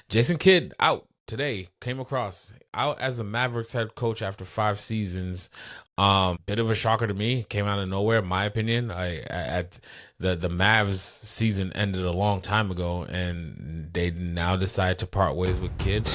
Jason Kidd out today. Came across out as the Mavericks head coach after 5 seasons. Bit of a shocker to me. Came out of nowhere, in my opinion. The Mavs season ended a long time ago, and they now decide to part ways with Kidd.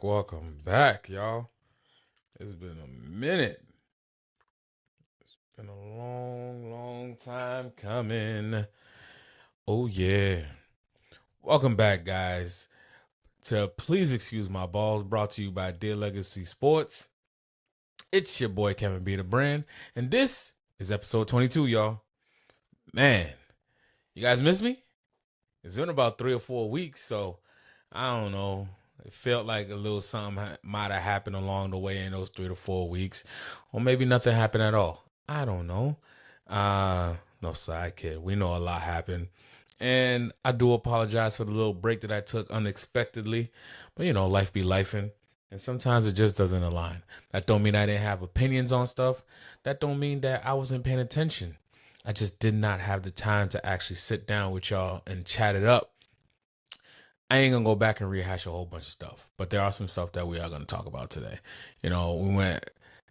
Welcome back, y'all. It's been a minute. It's been a long time coming. Oh, yeah. Welcome back, guys, to Please Excuse My Balls, brought to you by Dear Legacy Sports. It's your boy, Kevin B. the Brand, and this is episode 22, y'all. Man, you guys miss me? It's been about 3 or 4 weeks, so I don't know. It felt like a little something might have happened along the way in those 3 to 4 weeks. Or maybe nothing happened at all. I don't know. No side kid. We know a lot happened. And I do apologize for the little break that I took unexpectedly. But, life be lifing. And sometimes it just doesn't align. That don't mean I didn't have opinions on stuff. That don't mean that I wasn't paying attention. I just did not have the time to actually sit down with y'all and chat it up. I ain't gonna go back and rehash a whole bunch of stuff, but there are some stuff that we are gonna talk about today. The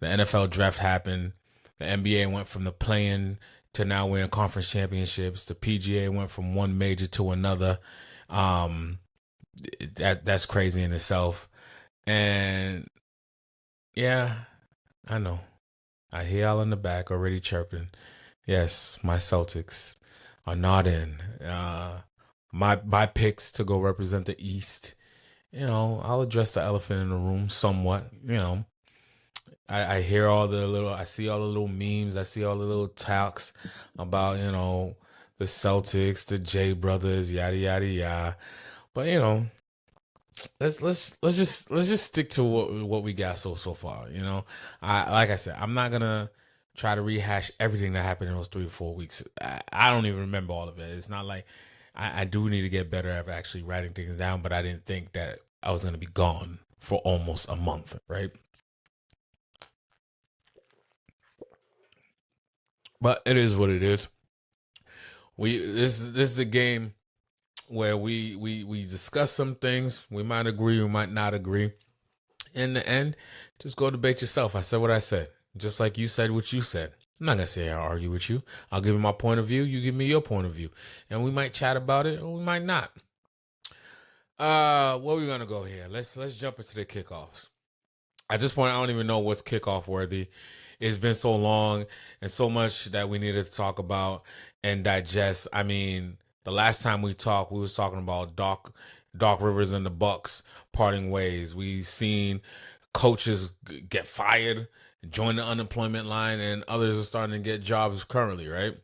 NFL draft happened, the NBA went from the play-in to now we're in conference championships. The PGA went from one major to another. That's crazy in itself. And yeah, I know. I hear y'all in the back already chirping. Yes, my Celtics are not in. My picks to go represent the East. I'll address the elephant in the room somewhat. I hear I see all the little memes. I see all the little talks about, the Celtics, the J brothers, yada, yada, yada. But, let's just stick to what we got so far. Like I said, I'm not gonna try to rehash everything that happened in those 3 to 4 weeks. I don't even remember all of it. It's not like I do need to get better at actually writing things down, but I didn't think that I was gonna be gone for almost a month, right? But it is what it is. This is a game where we discuss some things. We might agree, we might not agree. In the end, just go debate yourself. I said what I said, just like you said what you said. I'm not gonna say I'll argue with you. I'll give you my point of view. You give me your point of view, and we might chat about it, or we might not. Where we gonna go here? Let's jump into the kickoffs. At this point, I don't even know what's kickoff worthy. It's been so long and so much that we needed to talk about and digest. I mean, the last time we talked, we was talking about Doc Rivers and the Bucks parting ways. We seen coaches get fired, join the unemployment line, and others are starting to get jobs currently, right?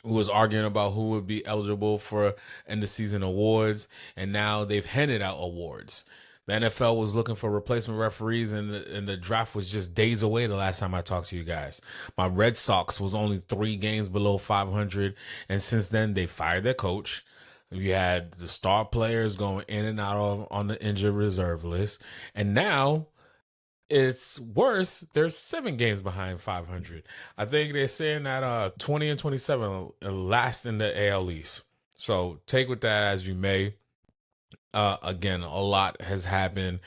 Who was arguing about who would be eligible for end of season awards, and now they've handed out awards. The NFL was looking for replacement referees, and the draft was just days away the last time I talked to you guys. My Red Sox was only 3 games below 500, and since then, they fired their coach. We had the star players going in and out on the injured reserve list, and now it's worse. They're 7 games behind 500. I think they're saying that 20 and 27 last in the AL East. So take with that as you may. Again, a lot has happened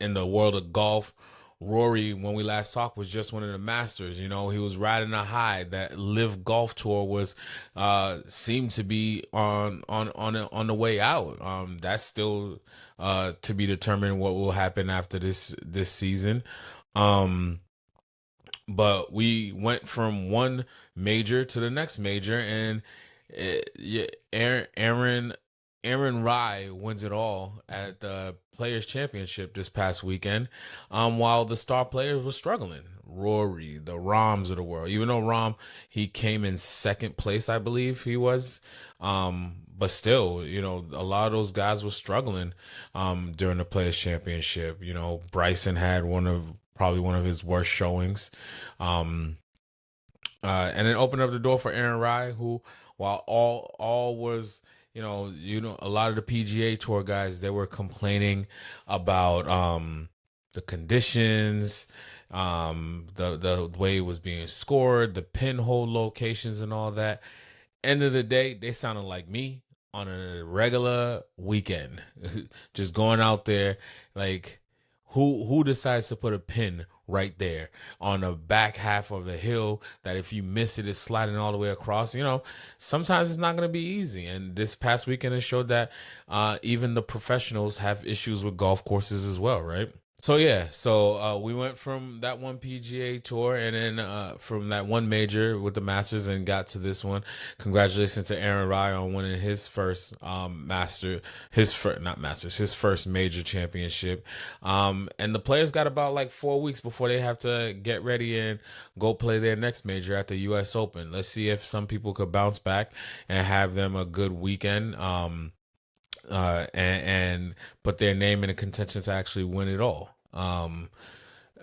in the world of golf. Rory, when we last talked, was just winning the Masters. He was riding a high. That Live Golf Tour was seemed to be on the way out. That's still to be determined what will happen after this season. But we went from one major to the next major, and Aaron Rye wins it all at the Players Championship this past weekend, while the star players were struggling. Rory, the Rahms of the world. Even though Rahm, he came in second place, I believe he was. But still, a lot of those guys were struggling during the Players Championship. Bryson had probably one of his worst showings. And it opened up the door for Aaron Rai, who, while all was, a lot of the PGA Tour guys, they were complaining about the conditions, the way it was being scored, the pinhole locations, and all that. End of the day, they sounded like me on a regular weekend, just going out there. Like, who decides to put a pin right there on the back half of the hill that if you miss it, it's sliding all the way across? Sometimes it's not going to be easy. And this past weekend, it showed that even the professionals have issues with golf courses as well, right? So we went from that one PGA Tour and then from that one major with the Masters and got to this one. Congratulations to Aaron Rai on winning his first his first major championship. And the players got about like 4 weeks before they have to get ready and go play their next major at the U.S. Open. Let's see if some people could bounce back and have them a good weekend. And put their name in a contention to actually win it all. On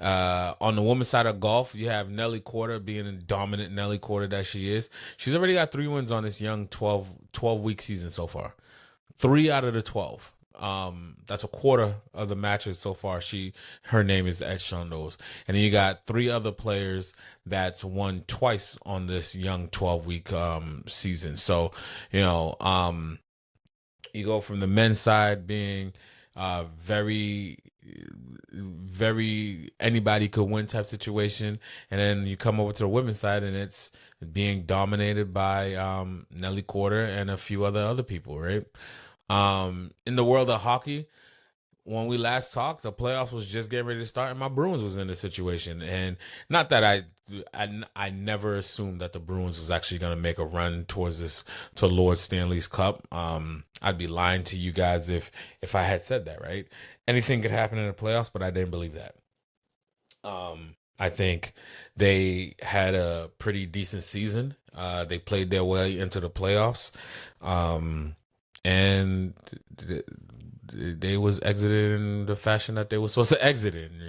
the women's side of golf, you have Nelly Korda being a dominant Nelly Korda that she is. She's already got 3 wins on this young 12-week season so far. 3 out of the 12. That's a quarter of the matches so far. Her name is etched on those. And then you got 3 other players that's won twice on this young 12-week season. So, you go from the men's side being very, very anybody could win type situation, and then you come over to the women's side and it's being dominated by Nelly Korda and a few other people, right? In the world of hockey, when we last talked, the playoffs was just getting ready to start, and my Bruins was in this situation. And not that I never assumed that the Bruins was actually going to make a run to Lord Stanley's Cup. I'd be lying to you guys if I had said that, right? Anything could happen in the playoffs, but I didn't believe that. I think they had a pretty decent season. They played their way into the playoffs, and they was exited in the fashion that they were supposed to exit in,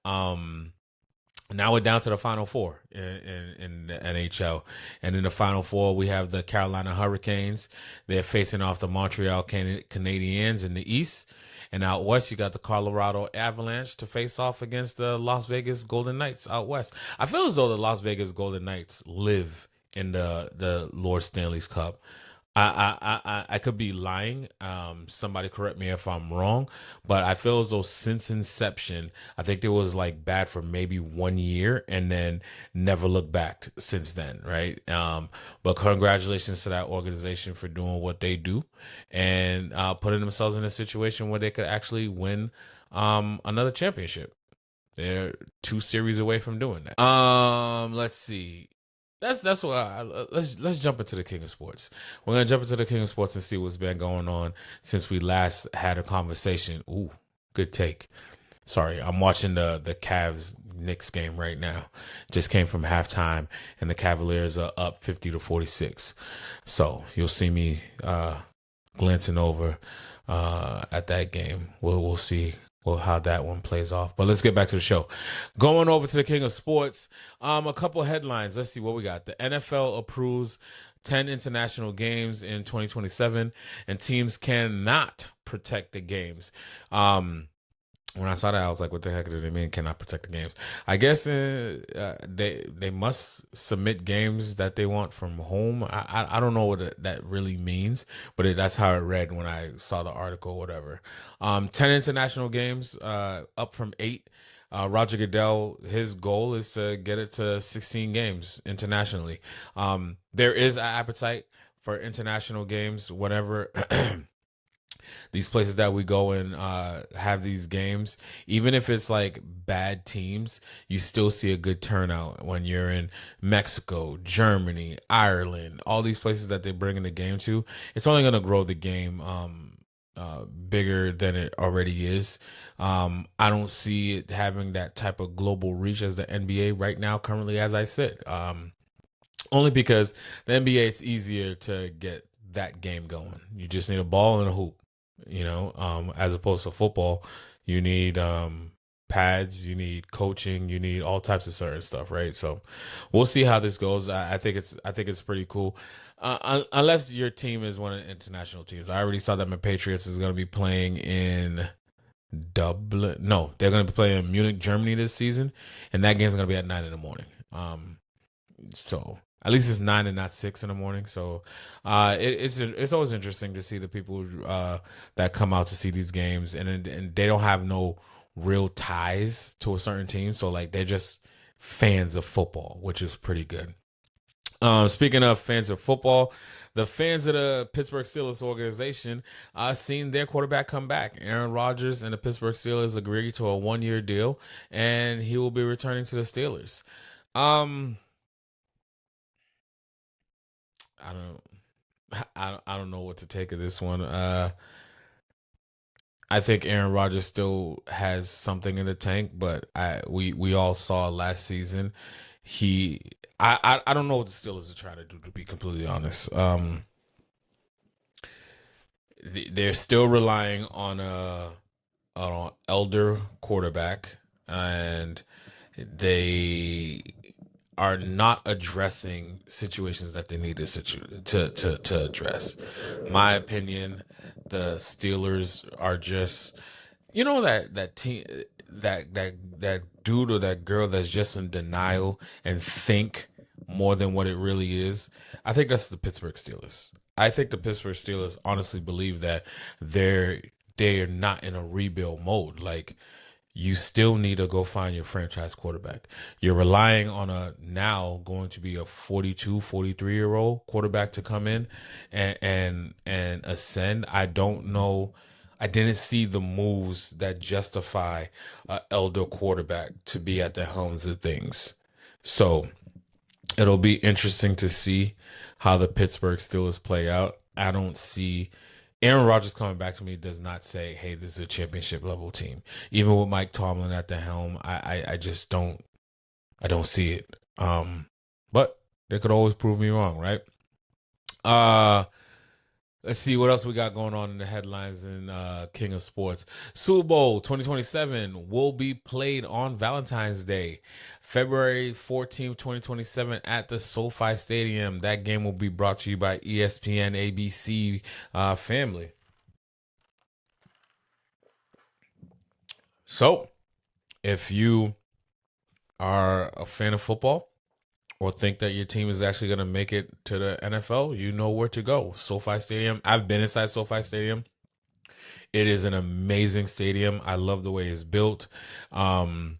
Now we're down to the Final Four in the NHL. And in the Final Four, we have the Carolina Hurricanes. They're facing off the Montreal Canadiens in the East. And out west, you got the Colorado Avalanche to face off against the Las Vegas Golden Knights out west. I feel as though the Las Vegas Golden Knights live in the Lord Stanley's Cup. I could be lying. Somebody correct me if I'm wrong, but I feel as though since inception, I think it was like bad for maybe 1 year and then never looked back since then, right? But congratulations to that organization for doing what they do and putting themselves in a situation where they could actually win another championship. They're 2 series away from doing that. Let's see. That's what. Let's jump into the King of Sports. We're gonna jump into the King of Sports and see what's been going on since we last had a conversation. Ooh, good take. Sorry, I'm watching the Cavs Knicks game right now. Just came from halftime, and the Cavaliers are up 50-46. So you'll see me glancing over at that game. We'll see. Well, how that one plays off. But let's get back to the show. Going over to the King of Sports, a couple headlines. Let's see what we got. The NFL approves 10 international games in 2027, and teams cannot protect the games. When I saw that, I was like, what the heck do they mean cannot protect the games? I guess they must submit games that they want from home. I don't know what that really means, but that's how it read when I saw the article or whatever. 10 international games, up from 8. Roger Goodell, his goal is to get it to 16 games internationally. There is an appetite for international games whenever these places that we go and have these games, even if it's like bad teams, you still see a good turnout when you're in Mexico, Germany, Ireland, all these places that they bring in the game to. It's only going to grow the game bigger than it already is. I don't see it having that type of global reach as the NBA right now, currently, as I said. Only because the NBA, it's easier to get that game going. You just need a ball and a hoop, as opposed to football. You need pads, you need coaching, you need all types of certain stuff, right? So we'll see how this goes. I think it's pretty cool. Unless your team is one of the international teams. I already saw that my Patriots is going to be playing in Dublin. No, they're going to be playing in Munich, Germany this season, and that game's going to be at 9 in the morning. So at least it's 9 and not 6 in the morning. So it's always interesting to see the people that come out to see these games, and they don't have no real ties to a certain team. So like they're just fans of football, which is pretty good. Speaking of fans of football, the fans of the Pittsburgh Steelers organization seen their quarterback come back. Aaron Rodgers and the Pittsburgh Steelers agreed to a 1-year deal, and he will be returning to the Steelers. I don't know what to take of this one. I think Aaron Rodgers still has something in the tank, but we all saw last season. I don't know what the Steelers are trying to do, to be completely honest. They're still relying on an elder quarterback, and they are not addressing situations that they need to address. My opinion, the Steelers are just, that team, that dude or that girl that's just in denial and think more than what it really is. I think that's the Pittsburgh Steelers. I think the Pittsburgh Steelers honestly believe that they're not in a rebuild mode. Like, you still need to go find your franchise quarterback. You're relying on now going to be a 42, 43-year-old quarterback to come in and ascend. I don't know. I didn't see the moves that justify an elder quarterback to be at the helms of things. So it'll be interesting to see how the Pittsburgh Steelers play out. I don't see Aaron Rodgers coming back to me does not say, hey, this is a championship level team. Even with Mike Tomlin at the helm, I just don't see it. But they could always prove me wrong, right? Let's see what else we got going on in the headlines in King of Sports. Super Bowl 2027 will be played on Valentine's Day, February 14th, 2027 at the SoFi Stadium. That game will be brought to you by ESPN ABC family. So, if you are a fan of football, or think that your team is actually going to make it to the NFL, you know where to go. SoFi Stadium. I've been inside SoFi Stadium. It is an amazing stadium. I love the way it's built. Me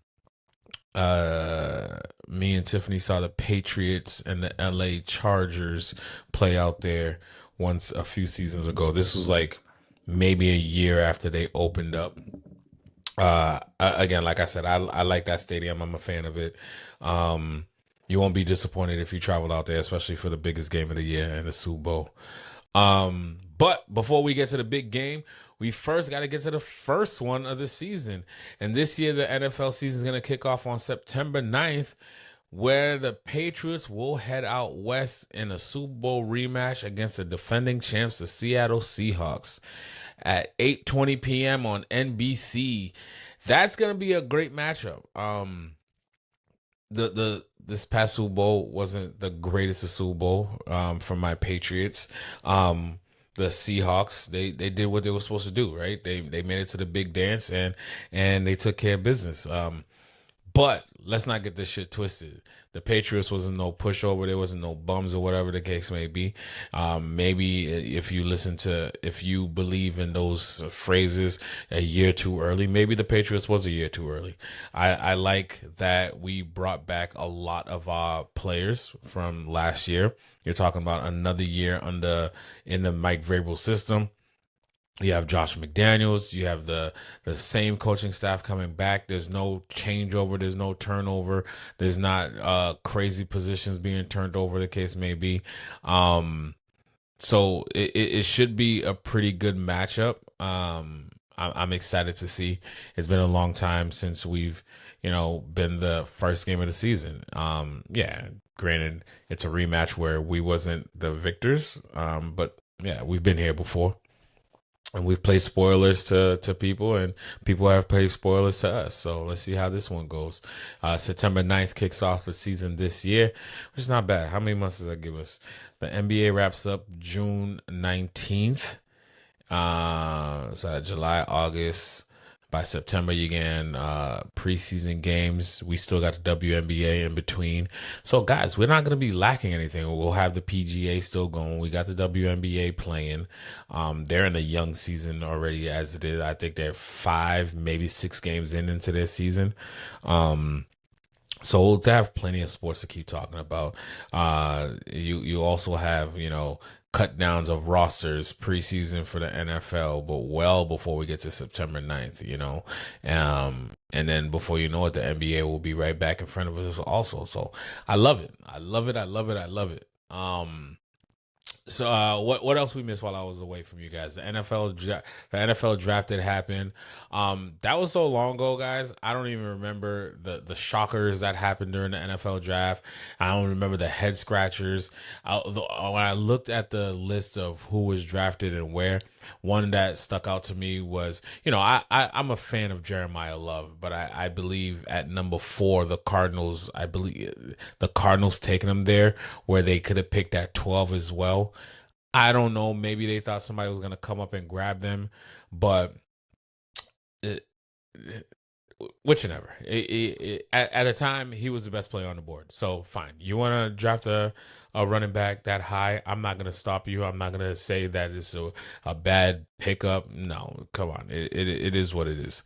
and Tiffany saw the Patriots and the LA Chargers play out there once a few seasons ago. This was like maybe a year after they opened up. Again, like I said, I like that stadium. I'm a fan of it. You won't be disappointed if you travel out there, especially for the biggest game of the year and the Super Bowl. But before we get to the big game, we first got to get to the first one of the season. And this year, the NFL season is going to kick off on September 9th, where the Patriots will head out west in a Super Bowl rematch against the defending champs, the Seattle Seahawks, at 8:20 p.m. on NBC. That's going to be a great matchup. This past Super Bowl wasn't the greatest of Super Bowl for my Patriots. The Seahawks, they did what they were supposed to do, right? They made it to the big dance and they took care of business. But let's not get this shit twisted. The Patriots wasn't no pushover. There wasn't no bums or whatever the case may be. Maybe if you believe in those phrases, a year too early, maybe the Patriots was a year too early. I like that we brought back a lot of our players from last year. You're talking about another year in the Mike Vrabel system. You have Josh McDaniels. You have the same coaching staff coming back. There's no changeover. There's no turnover. There's not crazy positions being turned over, the case may be. So it should be a pretty good matchup. I'm excited to see. It's been a long time since we've, been the first game of the season. Yeah, granted, it's a rematch where we wasn't the victors, but Yeah, we've been here before. And we've played spoilers to people, and people have played spoilers to us. So let's see how this one goes. September 9th kicks off the season this year, which is not bad. How many months does that give us? The NBA wraps up June 19th. So July, August. By September, you get preseason games. We still got the WNBA in between. So, guys, we're not going to be lacking anything. We'll have the PGA still going. We got the WNBA playing. They're in a young season already as it is. I think they're 5, maybe 6 games into their season. So we'll have plenty of sports to keep talking about. You also have, cut downs of rosters preseason for the NFL, but well before we get to September 9th, and then before you know it, the NBA will be right back in front of us also. So I love it. I love it. I love it. I love it. So what else we missed while I was away from you guys? The NFL draft that happened. That was so long ago, guys. I don't even remember the shockers that happened during the NFL draft. I don't remember the head scratchers. When I looked at the list of who was drafted and where, one that stuck out to me was, I'm a fan of Jeremiah Love, but I believe at number 4, the Cardinals, taking him there where they could have picked at 12 as well. I don't know. Maybe they thought somebody was going to come up and grab them, but whichever. At the time, he was the best player on the board. So fine. You want to draft a running back that high? I'm not going to stop you. I'm not going to say that it's a bad pickup. No, come on. It is what it is.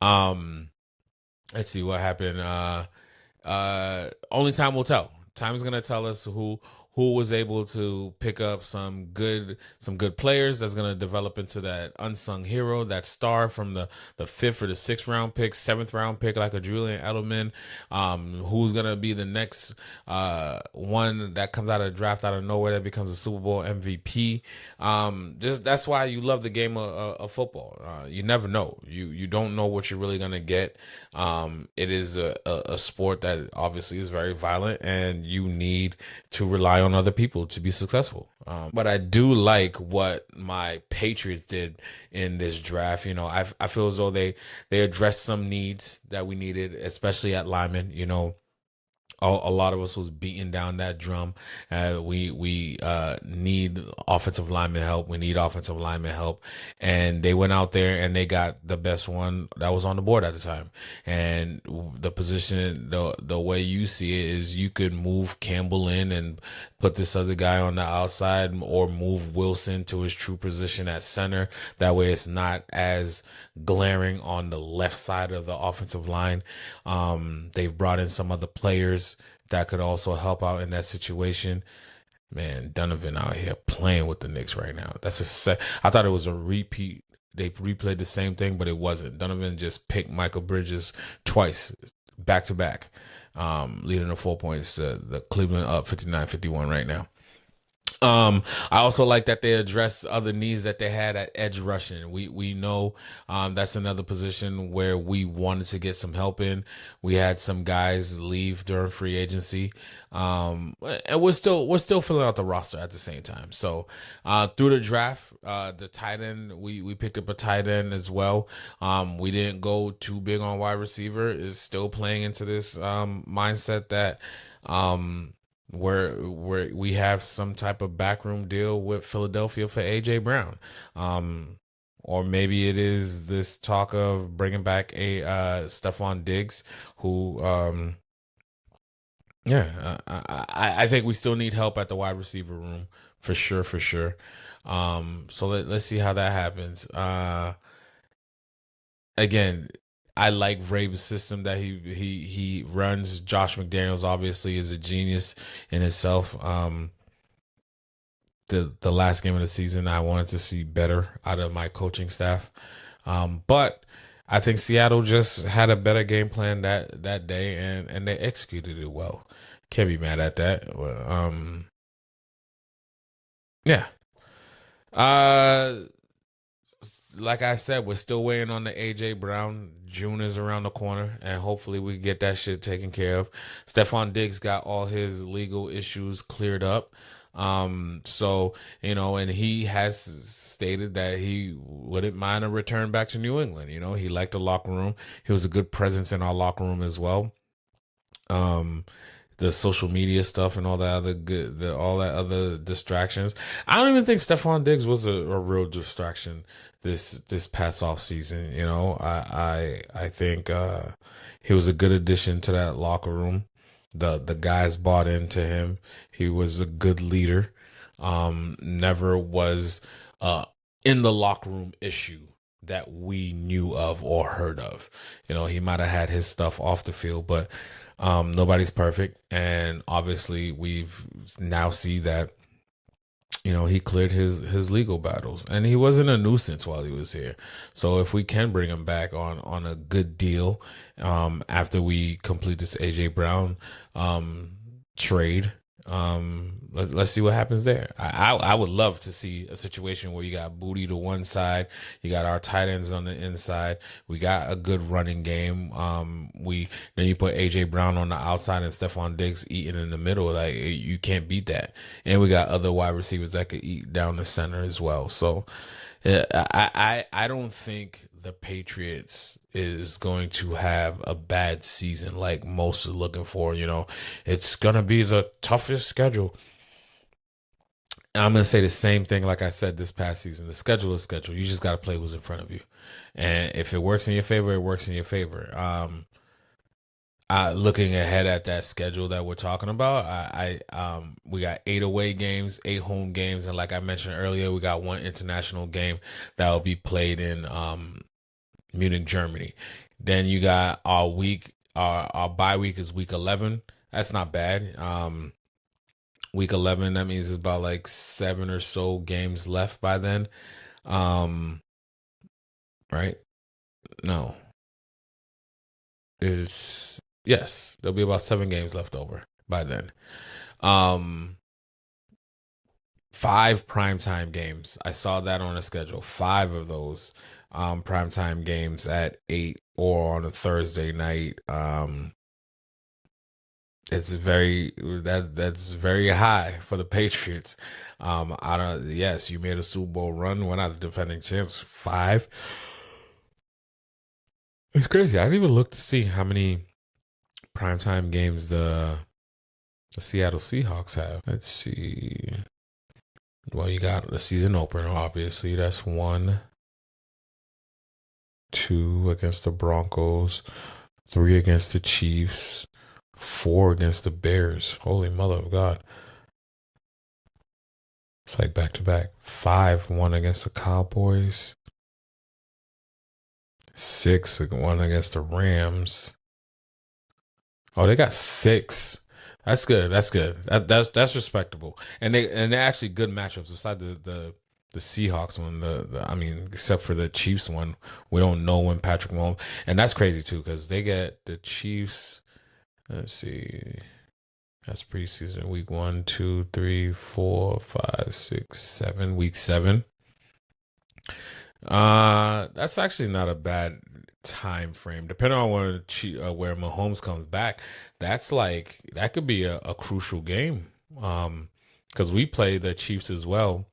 Let's see what happened. Only time will tell. Time is going to tell us who was able to pick up some good players that's going to develop into that unsung hero, that star from the 5th or the 6th round pick, 7th round pick, like a Julian Edelman, who's going to be the next one that comes out of the draft out of nowhere that becomes a Super Bowl MVP. That's why you love the game of football. You never know. You don't know what you're really going to get. It is a sport that obviously is very violent, and you need to rely on other people to be successful. But I do like what my Patriots did in this draft. I feel as though they addressed some needs that we needed, especially at linemen. A lot of us was beating down that drum. We need offensive lineman help. We need offensive lineman help. And they went out there and they got the best one that was on the board at the time. And the position, the way you see it is you could move Campbell in and put this other guy on the outside, or move Wilson to his true position at center. That way it's not as glaring on the left side of the offensive line. They've brought in some other players that could also help out in that situation. Man, Donovan out here playing with the Knicks right now. I thought it was a repeat. They replayed the same thing, but it wasn't. Donovan just picked Michael Bridges twice, back to back, leading to 4 points. The Cleveland up 59-51 right now. I also like that they addressed other needs that they had at edge rushing. We know that's another position where we wanted to get some help in. We had some guys leave during free agency, and we're still filling out the roster at the same time. So through the draft, the tight end, we picked up a tight end as well. We didn't go too big on wide receiver. Is still playing into this mindset that where we have some type of backroom deal with Philadelphia for AJ Brown. Or maybe it is this talk of bringing back a Stephon Diggs, who I think we still need help at the wide receiver room for sure. So let's see how that happens. Again, I like Vrabel's system that he runs. Josh McDaniels obviously is a genius in itself. The last game of the season, I wanted to see better out of my coaching staff, but I think Seattle just had a better game plan that day, and they executed it well. Can't be mad at that. Yeah. Like I said, we're still waiting on the AJ Brown. June is around the corner, and hopefully we get that shit taken care of. Stephon Diggs got all his legal issues cleared up. So, and he has stated that he wouldn't mind a return back to New England. He liked the locker room. He was a good presence in our locker room as well. The social media stuff and all that other all that other distractions. I don't even think Stephon Diggs was a real distraction this past off season. I think he was a good addition to that locker room. The guys bought into him. He was a good leader. Never was in the locker room issue that we knew of or heard of. He might have had his stuff off the field, but nobody's perfect. And obviously we've now see that, he cleared his legal battles and he wasn't a nuisance while he was here. So if we can bring him back on a good deal, after we complete this AJ Brown, trade, let's see what happens there. I would love to see a situation where you got Booty to one side, you got our tight ends on the inside, we got a good running game. Then you put AJ Brown on the outside and Stephon Diggs eating in the middle. Like, you can't beat that. And we got other wide receivers that could eat down the center as well. So I don't think the Patriots is going to have a bad season like most are looking for. It's going to be the toughest schedule. And I'm going to say the same thing like I said this past season. The schedule is schedule. You just got to play who's in front of you. And if it works in your favor, it works in your favor. Looking ahead at that schedule that we're talking about, we got 8 away games, 8 home games, and like I mentioned earlier, we got 1 international game that will be played in Munich, Germany. Then you got our bye week is week 11. That's not bad. Week 11, that means it's about like 7 or so games left by then. Right? No. Yes, there'll be about 7 games left over by then. 5 primetime games. I saw that on the schedule. 5 of those primetime games at 8 or on a Thursday night. It's that's very high for the Patriots. Yes, you made a Super Bowl run. We're not the defending champs. 5. It's crazy. I didn't even look to see how many primetime games the Seattle Seahawks have. Let's see. Well, you got the season opener, obviously. That's 1, 2 against the Broncos, 3 against the Chiefs, 4 against the Bears. Holy mother of God. It's like back to back. 5, 1 against the Cowboys. 6, 1 against the Rams. Oh, they got 6. That's good. That's good. That's respectable. And they're actually good matchups. Besides the Seahawks one, except for the Chiefs one, we don't know when Patrick Mahomes. And that's crazy too, because they get the Chiefs. Let's see. That's preseason week 1, 2, 3, 4, 5, 6, 7. Week 7. That's actually not a bad time frame. Depending on where Mahomes comes back, that could be a crucial game. Because we play the Chiefs as well,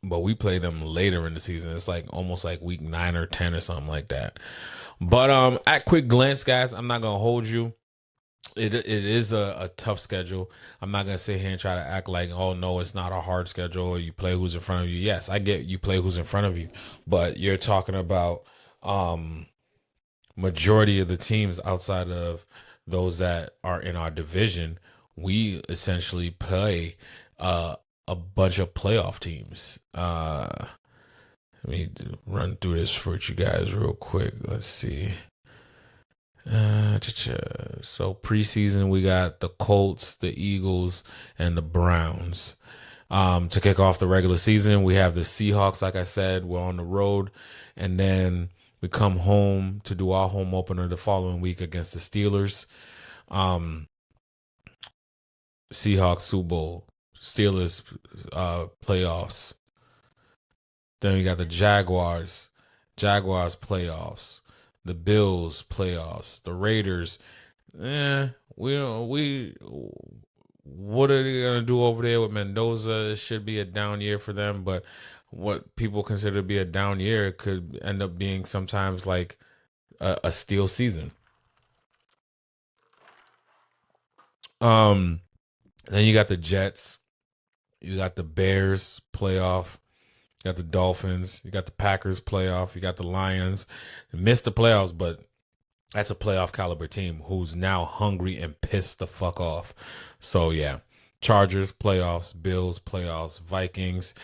but we play them later in the season. It's like almost like week 9 or 10 or something like that. But at quick glance, guys, I'm not gonna hold you. It is a tough schedule. I'm not going to sit here and try to act like, oh, no, it's not a hard schedule. You play who's in front of you. Yes, I get you play who's in front of you. But you're talking about majority of the teams outside of those that are in our division. We essentially play a bunch of playoff teams. Let me run through this for you guys real quick. Let's see. So preseason we got the Colts, the Eagles, and the Browns. To kick off the regular season, we have the Seahawks. Like I said, we're on the road, and then we come home to do our home opener the following week against the Steelers. Seahawks Super Bowl, Steelers playoffs. Then we got the Jaguars playoffs. The Bills playoffs, the Raiders. We what are they gonna do over there with Mendoza? It should be a down year for them, but what people consider to be a down year could end up being sometimes like a steal season. Um, then you got the Jets, you got the Bears playoff, you got the Dolphins, you got the Packers playoff, you got the Lions. Missed the playoffs, but that's a playoff caliber team who's now hungry and pissed the fuck off. So yeah, Chargers playoffs, Bills playoffs, Vikings.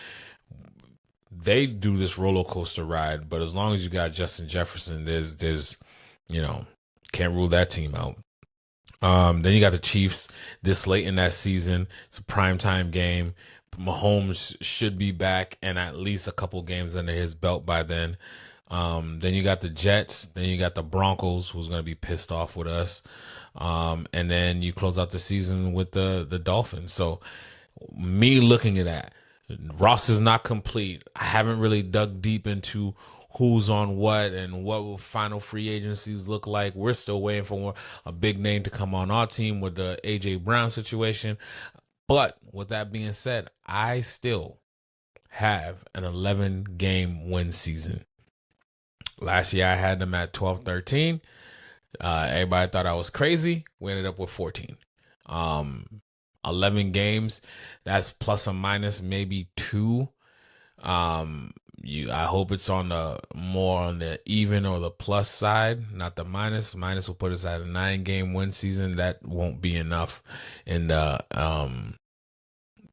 They do this roller coaster ride, but as long as you got Justin Jefferson, there's can't rule that team out. Then you got the Chiefs this late in that season. It's a primetime game. Mahomes should be back and at least a couple games under his belt by then. Then you got the Jets. Then you got the Broncos, who's going to be pissed off with us. And then you close out the season with the Dolphins. So me looking at that, Ross is not complete. I haven't really dug deep into who's on what and what will final free agencies look like. We're still waiting for a big name to come on our team with the AJ Brown situation. But with that being said, I still have an 11-game win season. Last year I had them at 12-13. Everybody thought I was crazy. We ended up with 14. 11 games. That's plus or minus maybe 2. I hope it's on the more on the even or the plus side, not the minus. Minus will put us at a 9-game win season. That won't be enough in the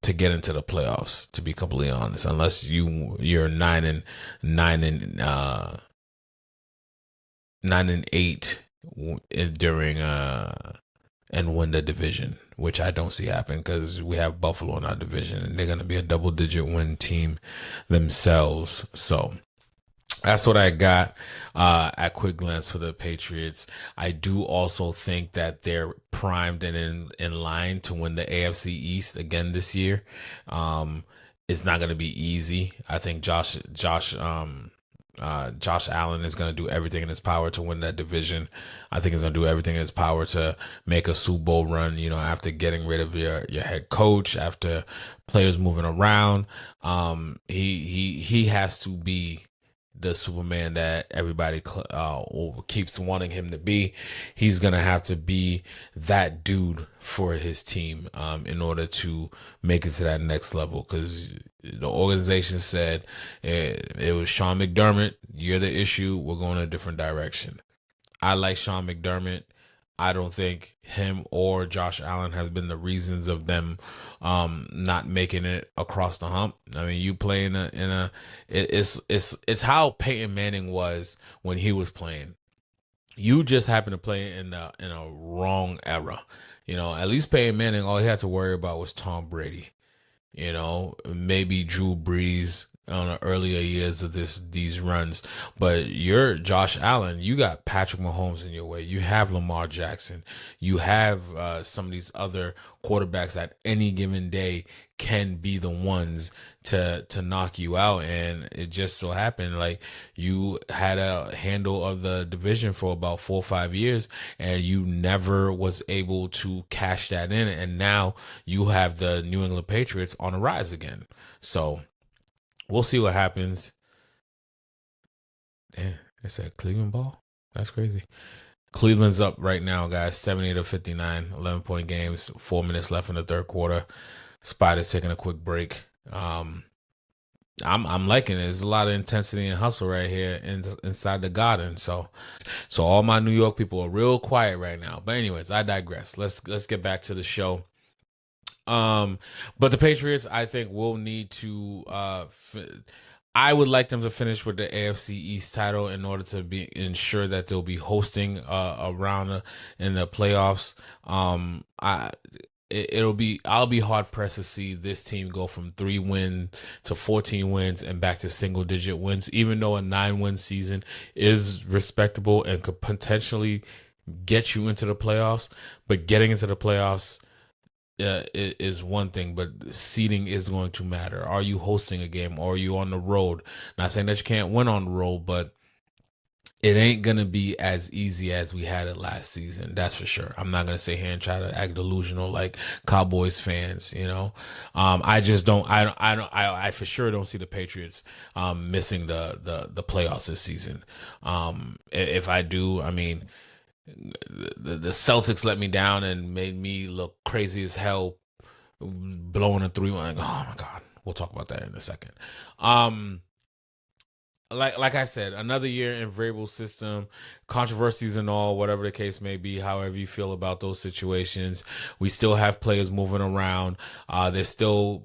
to get into the playoffs, to be completely honest, unless you're 9-8 during and win the division, which I don't see happen because we have Buffalo in our division and they're going to be a double-digit win team themselves. So that's what I got at quick glance for the Patriots. I do also think that they're primed and in line to win the AFC East again this year. It's not going to be easy. I think Josh Allen is going to do everything in his power to win that division. I think he's going to do everything in his power to make a Super Bowl run, after getting rid of your head coach, after players moving around. He has to be the Superman that everybody keeps wanting him to be. He's going to have to be that dude for his team in order to make it to that next level, because the organization said it was Sean McDermott, you're the issue, we're going a different direction. I like Sean McDermott. I don't think him or Josh Allen has been the reasons of them not making it across the hump. I mean, you play it's how Peyton Manning was when he was playing. You just happen to play in a wrong era. At least Peyton Manning, all he had to worry about was Tom Brady. Maybe Drew Brees on the earlier years of these runs. But you're Josh Allen. You got Patrick Mahomes in your way. You have Lamar Jackson. You have some of these other quarterbacks that any given day can be the ones to knock you out. And it just so happened like you had a handle of the division for about 4 or 5 years and you never was able to cash that in. And now you have the New England Patriots on a rise again. So we'll see what happens. Damn, I said Cleveland ball? That's crazy. Cleveland's up right now, guys. 78-59, 11-point games, 4 minutes left in the third quarter. Spiders taking a quick break. I'm liking it. There's a lot of intensity and hustle right here inside the Garden. So all my New York people are real quiet right now. But anyways, I digress. Let's get back to the show. But the Patriots, I think, will need to. I would like them to finish with the AFC East title in order to ensure that they'll be hosting a round in the playoffs. I'll be hard pressed to see this team go from 3 wins to 14 wins and back to single digit wins, even though a 9-win season is respectable and could potentially get you into the playoffs. But getting into the playoffs is one thing, but seeding is going to matter. Are you hosting a game or are you on the road? Not saying that you can't win on the road, but it ain't gonna be as easy as we had it last season. That's for sure. I'm not gonna sit here and try to act delusional like Cowboys fans. I just don't. I for sure don't see the Patriots missing the playoffs this season. If I do, I mean, the Celtics let me down and made me look crazy as hell, blowing a 3-1. Oh my God, we'll talk about that in a second. Like I said, another year in Vrabel's system, controversies and all, whatever the case may be, however you feel about those situations, we still have players moving around. There's still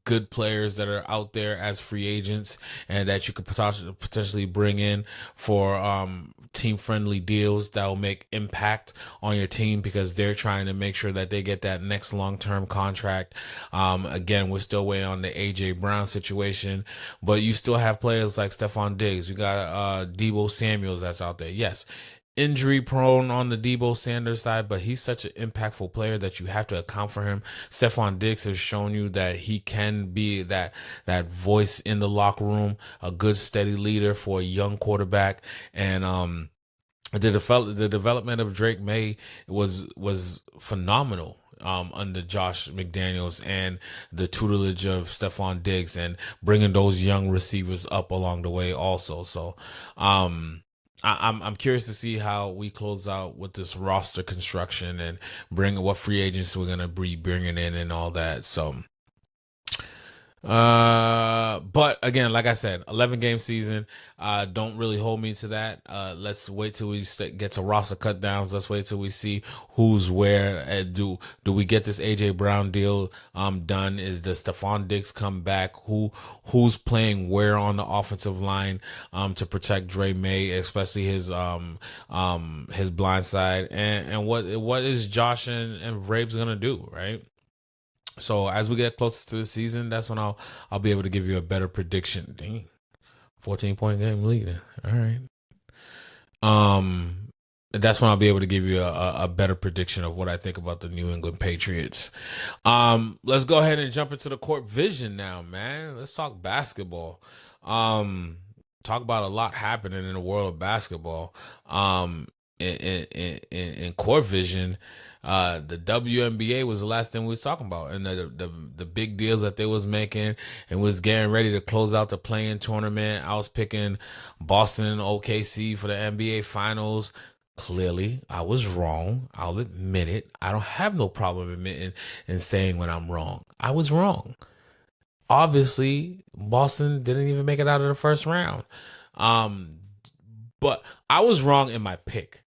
good players that are out there as free agents and that you could potentially bring in for team-friendly deals that will make impact on your team because they're trying to make sure that they get that next long-term contract. Again, we're still waiting on the A.J. Brown situation, but you still have players like Stephon Diggs. You got Deebo Samuels that's out there. Yes, injury prone on the Deebo Sanders side, but he's such an impactful player that you have to account for him. Stephon Diggs has shown you that he can be that voice in the locker room, a good steady leader for a young quarterback. And the development of Drake May was phenomenal under Josh McDaniels and the tutelage of Stephon Diggs and bringing those young receivers up along the way also. So I'm curious to see how we close out with this roster construction and bring what free agents we're gonna be bringing in and all that. So, but again, like I said, 11-game season. Don't really hold me to that. Let's wait till we get to roster cut downs. Let's wait till we see who's where. And do we get this AJ Brown deal done? Is the Stephon Diggs come back? Who's playing where on the offensive line to protect Dre May, especially his blind side, and what is Josh and Vrabes gonna do, right? So as we get closer to the season, that's when I'll be able to give you a better prediction. Dang, 14-point game lead. All right. That's when I'll be able to give you a better prediction of what I think about the New England Patriots. Let's go ahead and jump into the court vision now, man. Let's talk basketball. Talk about a lot happening in the world of basketball. In court vision, the WNBA was the last thing we was talking about, and the big deals that they was making, and was getting ready to close out the play-in tournament. I was picking Boston OKC for the NBA Finals. Clearly, I was wrong. I'll admit it. I don't have no problem admitting and saying when I'm wrong. I was wrong. Obviously, Boston didn't even make it out of the first round. But I was wrong in my pick.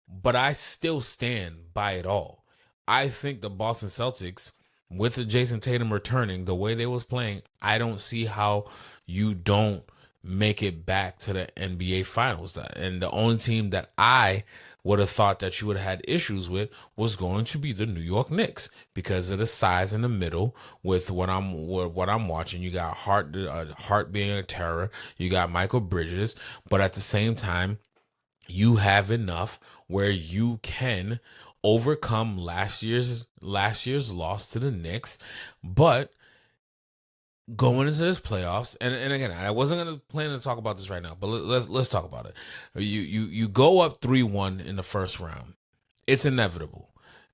But I still stand by it all. I think the Boston Celtics, with the Jason Tatum returning, the way they was playing, I don't see how you don't make it back to the NBA Finals. And the only team that I would have thought that you would have had issues with was going to be the New York Knicks because of the size in the middle with what I'm watching. You got Hart being a terror. You got Michael Bridges. But at the same time, you have enough where you can overcome last year's loss to the Knicks, but going into this playoffs, and again, I wasn't gonna plan to talk about this right now, but let's talk about it. You go up 3-1 in the first round. It's inevitable.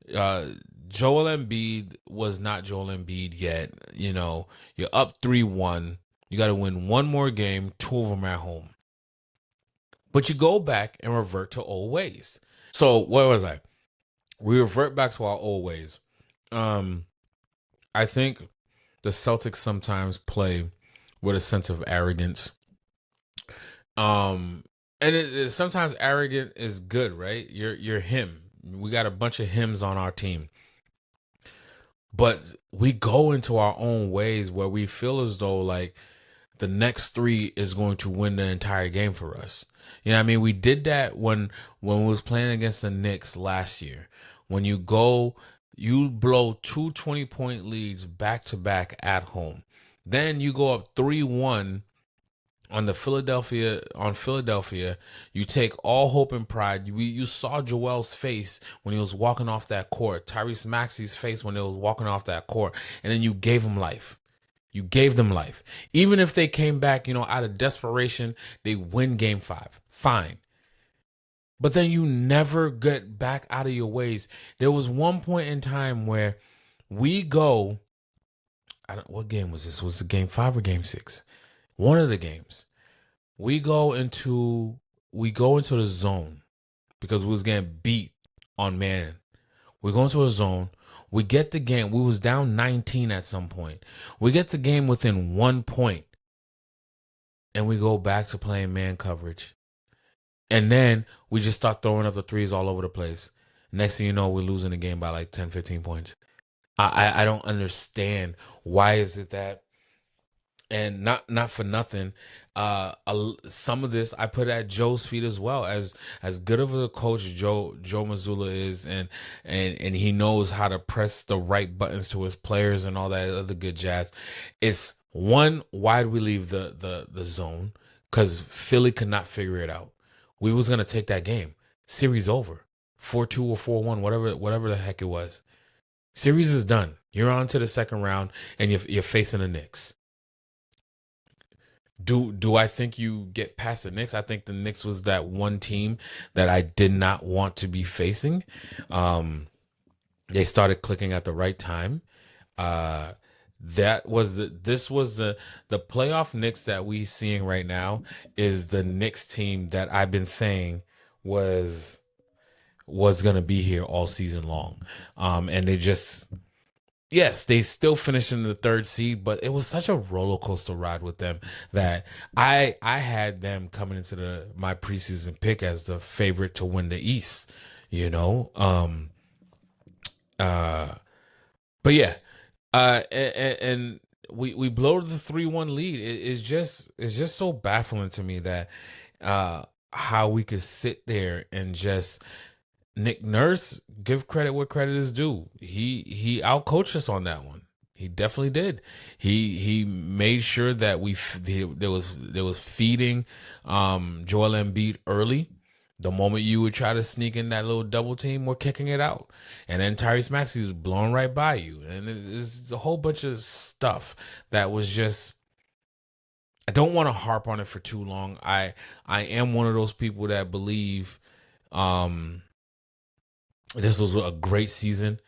Joel Embiid was not Joel Embiid yet. You're up 3-1. You got to win one more game, 2 of them at home. But you go back and revert to old ways. So what was I? We revert back to our old ways. I think the Celtics sometimes play with a sense of arrogance. And sometimes arrogant is good, right? You're him. We got a bunch of hims on our team. But we go into our own ways where we feel as though like the next 3 is going to win the entire game for us. You know what I mean? We did that when we was playing against the Knicks last year. When you blow 2 20-point leads back to back at home. Then you go up 3-1 on Philadelphia. You take all hope and pride. You saw Joel's face when he was walking off that court. Tyrese Maxey's face when they was walking off that court. And then you gave him life. You gave them life. Even if they came back, out of desperation, they win game 5. Fine. but then you never get back out of your ways. There was one point in time where we go, what game was this? Was it game 5 or game 6? One of the games. We go into the zone because we was getting beat on man. We go into a zone. We get the game. We was down 19 at some point. We get the game within 1 point. And we go back to playing man coverage. And then we just start throwing up the threes all over the place. Next thing you know, we're losing the game by like 10, 15 points. I don't understand. Why is it that? And not for nothing, some of this I put at Joe's feet as well. As good of a coach Joe Mazzulla is, and he knows how to press the right buttons to his players and all that other good jazz. It's one, why did we leave the zone? Because Philly could not figure it out. We was gonna take that game. Series over, 4-2 or 4-1, whatever the heck it was. Series is done. You're on to the second round, and you're facing the Knicks. Do I think you get past the Knicks? I think the Knicks was that one team that I did not want to be facing. They started clicking at the right time. This was the playoff Knicks that we seeing right now is the Knicks team that I've been saying was going to be here all season long. And they just, yes, they still finished in the 3rd seed, but it was such a roller coaster ride with them that I had them coming into my preseason pick as the favorite to win the East, you know? But yeah, and we blow the 3-1 lead. It's just so baffling to me that how we could sit there and just, Nick Nurse, give credit where credit is due. He outcoached us on that one. He definitely did. He made sure that there was feeding Joel Embiid early. The moment you would try to sneak in that little double team, we're kicking it out. And then Tyrese Maxey is blown right by you. And it's a whole bunch of stuff that was just, I don't want to harp on it for too long. I am one of those people that believe this was a great season.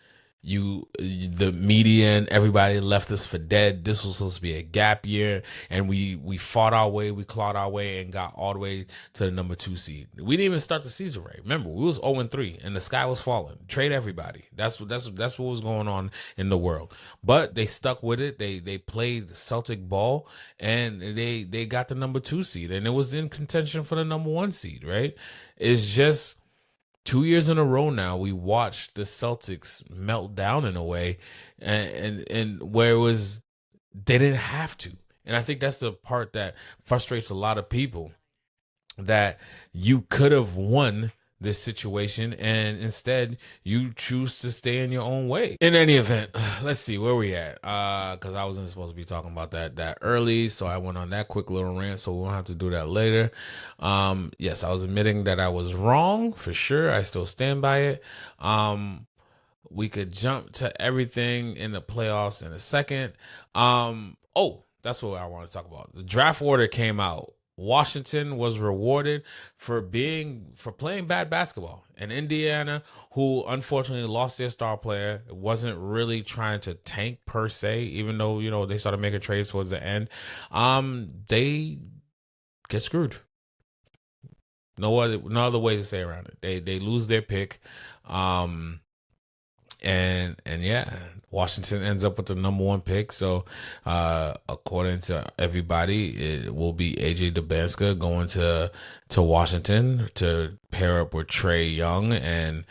The media and everybody left us for dead. This was supposed to be a gap year, and we fought our way, we clawed our way, and got all the way to the number 2 seed. We didn't even start the season right. Remember, we was 0-3, and the sky was falling. Trade everybody. That's what was going on in the world. But they stuck with it. They played Celtic ball, and they got the number 2 seed, and it was in contention for the number 1 seed. Right? It's just 2 years in a row now, we watched the Celtics melt down in a way, and where it was, they didn't have to. And I think that's the part that frustrates a lot of people, that you could have won this situation, and instead you choose to stay in your own way. In any event, let's see where we at, because I wasn't supposed to be talking about that early, so I went on that quick little rant, so we won't have to do that later. Yes, I was admitting that I was wrong for sure. I still stand by it. We could jump to everything in the playoffs in a second. That's what I want to talk about. The draft order came out. Washington was rewarded for playing bad basketball, and Indiana, who unfortunately lost their star player, wasn't really trying to tank per se, even though they started making trades towards the end. They get screwed. No other way to say around it. They lose their pick, and yeah, Washington ends up with the number 1 pick. So, according to everybody, it will be AJ Dubnska going to Washington to pair up with Trae Young, and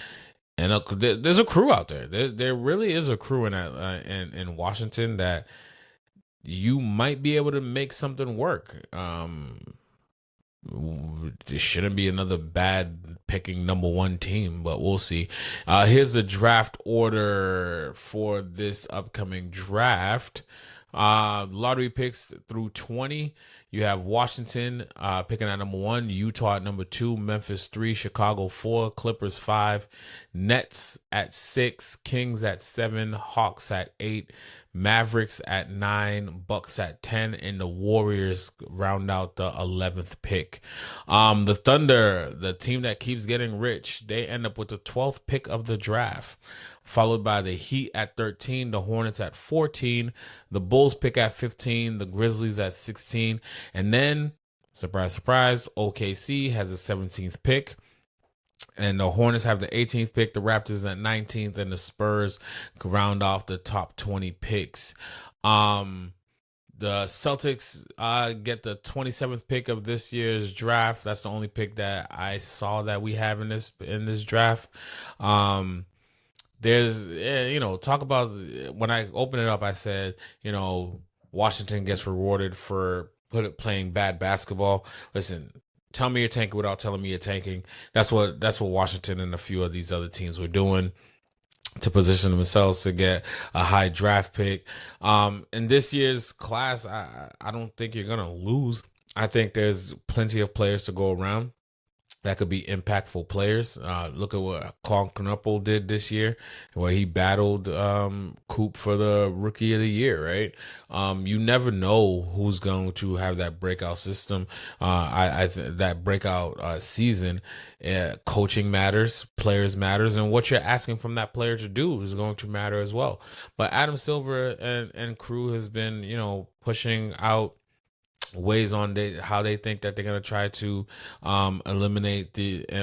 there's a crew out there. There really is a crew in Washington that you might be able to make something work. It shouldn't be another bad picking number 1 team, but we'll see. Here's the draft order for this upcoming draft. Lottery picks through 20. You have Washington picking at number 1, Utah at number 2, Memphis 3, Chicago 4, Clippers 5, Nets at 6, Kings at 7, Hawks at 8, Mavericks at 9, Bucks at 10, and the Warriors round out the 11th pick. The Thunder, the team that keeps getting rich, they end up with the 12th pick of the draft, followed by the Heat at 13, the Hornets at 14, the Bulls pick at 15, the Grizzlies at 16, and then, surprise, surprise, OKC has the 17th pick, and the Hornets have the 18th pick, the Raptors at 19th, and the Spurs round off the top 20 picks. The Celtics get the 27th pick of this year's draft. That's the only pick that I saw that we have in this draft. There's, talk about, when I opened it up, I said, Washington gets rewarded for playing bad basketball. Listen, tell me you're tanking without telling me you're tanking. That's what Washington and a few of these other teams were doing to position themselves to get a high draft pick. In this year's class, I don't think you're going to lose. I think there's plenty of players to go around that could be impactful players. Look at what Knuppel did this year, where he battled Coop for the Rookie of the Year, right? You never know who's going to have that breakout system, that breakout season. Coaching matters, players matters, and what you're asking from that player to do is going to matter as well. But Adam Silver and crew has been, pushing out ways on how they think that they're going to try to eliminate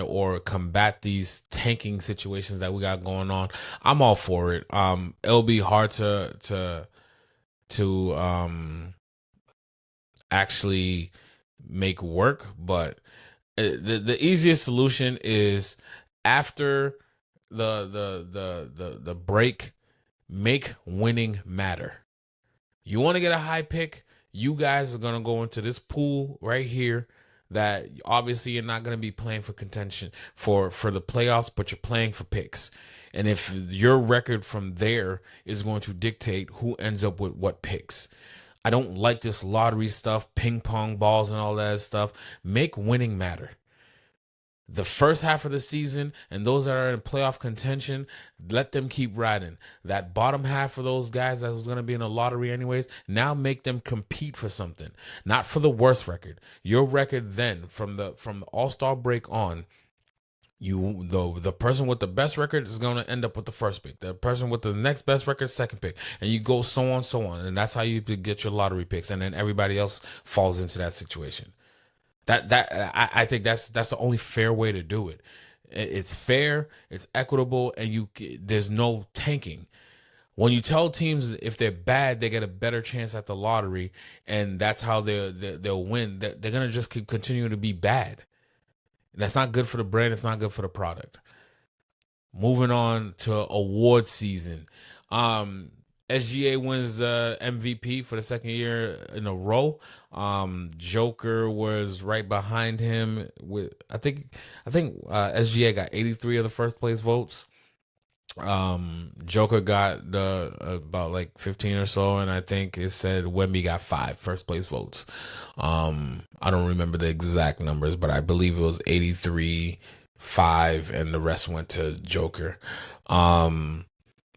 or combat these tanking situations that we got going on. I'm all for it. It'll be hard to actually make work, but the easiest solution is after the break, make winning matter. You want to get a high pick? You guys are going to go into this pool right here that obviously you're not going to be playing for contention for the playoffs, but you're playing for picks. And if your record from there is going to dictate who ends up with what picks. I don't like this lottery stuff, ping pong balls and all that stuff. Make winning matter. The first half of the season and those that are in playoff contention, let them keep riding. That bottom half of those guys that was going to be in a lottery anyways, now make them compete for something, not for the worst record. Your record then from the All-Star break on, the person with the best record is going to end up with the first pick. The person with the next best record, second pick, and you go so on, and that's how you get your lottery picks, and then everybody else falls into that situation. I think that's the only fair way to do it. It's fair, it's equitable, and there's no tanking. When you tell teams if they're bad, they get a better chance at the lottery, and that's how they'll win. They're gonna just keep continuing to be bad. That's not good for the brand. It's not good for the product. Moving on to award season. SGA wins the MVP for the second year in a row. Joker was right behind him with I think SGA got 83 of the first place votes. Joker got about like 15 or so, and I think it said Wemby got 5 first place votes. I don't remember the exact numbers, but I believe it was 83, 5, and the rest went to Joker.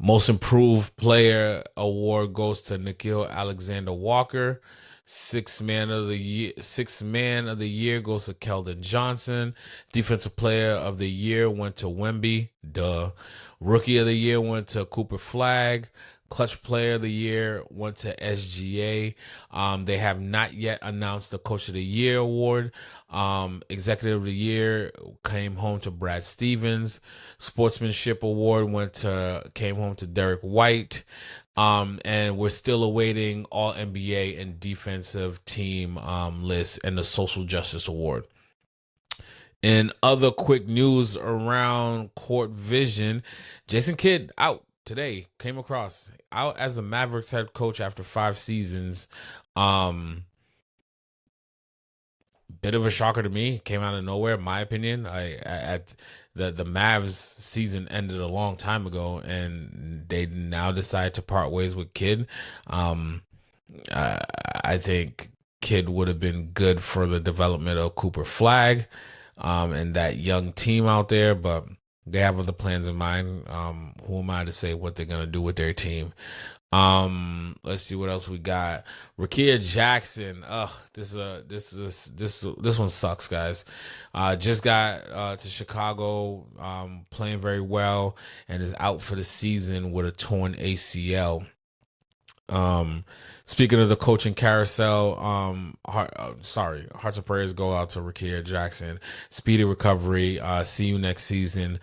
Most Improved Player award goes to Nickeil Alexander-Walker. Sixth man of the year goes to Keldon Johnson. Defensive Player of the Year went to Wemby. Rookie of the Year went to Cooper Flagg. Clutch Player of the Year went to SGA. They have not yet announced the Coach of the Year award. Executive of the Year came home to Brad Stevens. Sportsmanship Award came home to Derek White. And we're still awaiting all NBA and defensive team lists and the Social Justice Award. In other quick news around court vision, Jason Kidd out today, came across out as the Mavericks head coach after 5 seasons. Bit of a shocker to me. Came out of nowhere, in my opinion. The Mavs season ended a long time ago, and they now decide to part ways with Kidd. I think kid would have been good for the development of Cooper Flag and that young team out there, but they have other plans in mind. Who am I to say what they're gonna do with their team? Let's see what else we got. Rickea Jackson. This one sucks, guys. Just got to Chicago, playing very well, and is out for the season with a torn ACL. Speaking of the coaching carousel, hearts and prayers go out to Rickea Jackson. Speedy recovery. See you next season.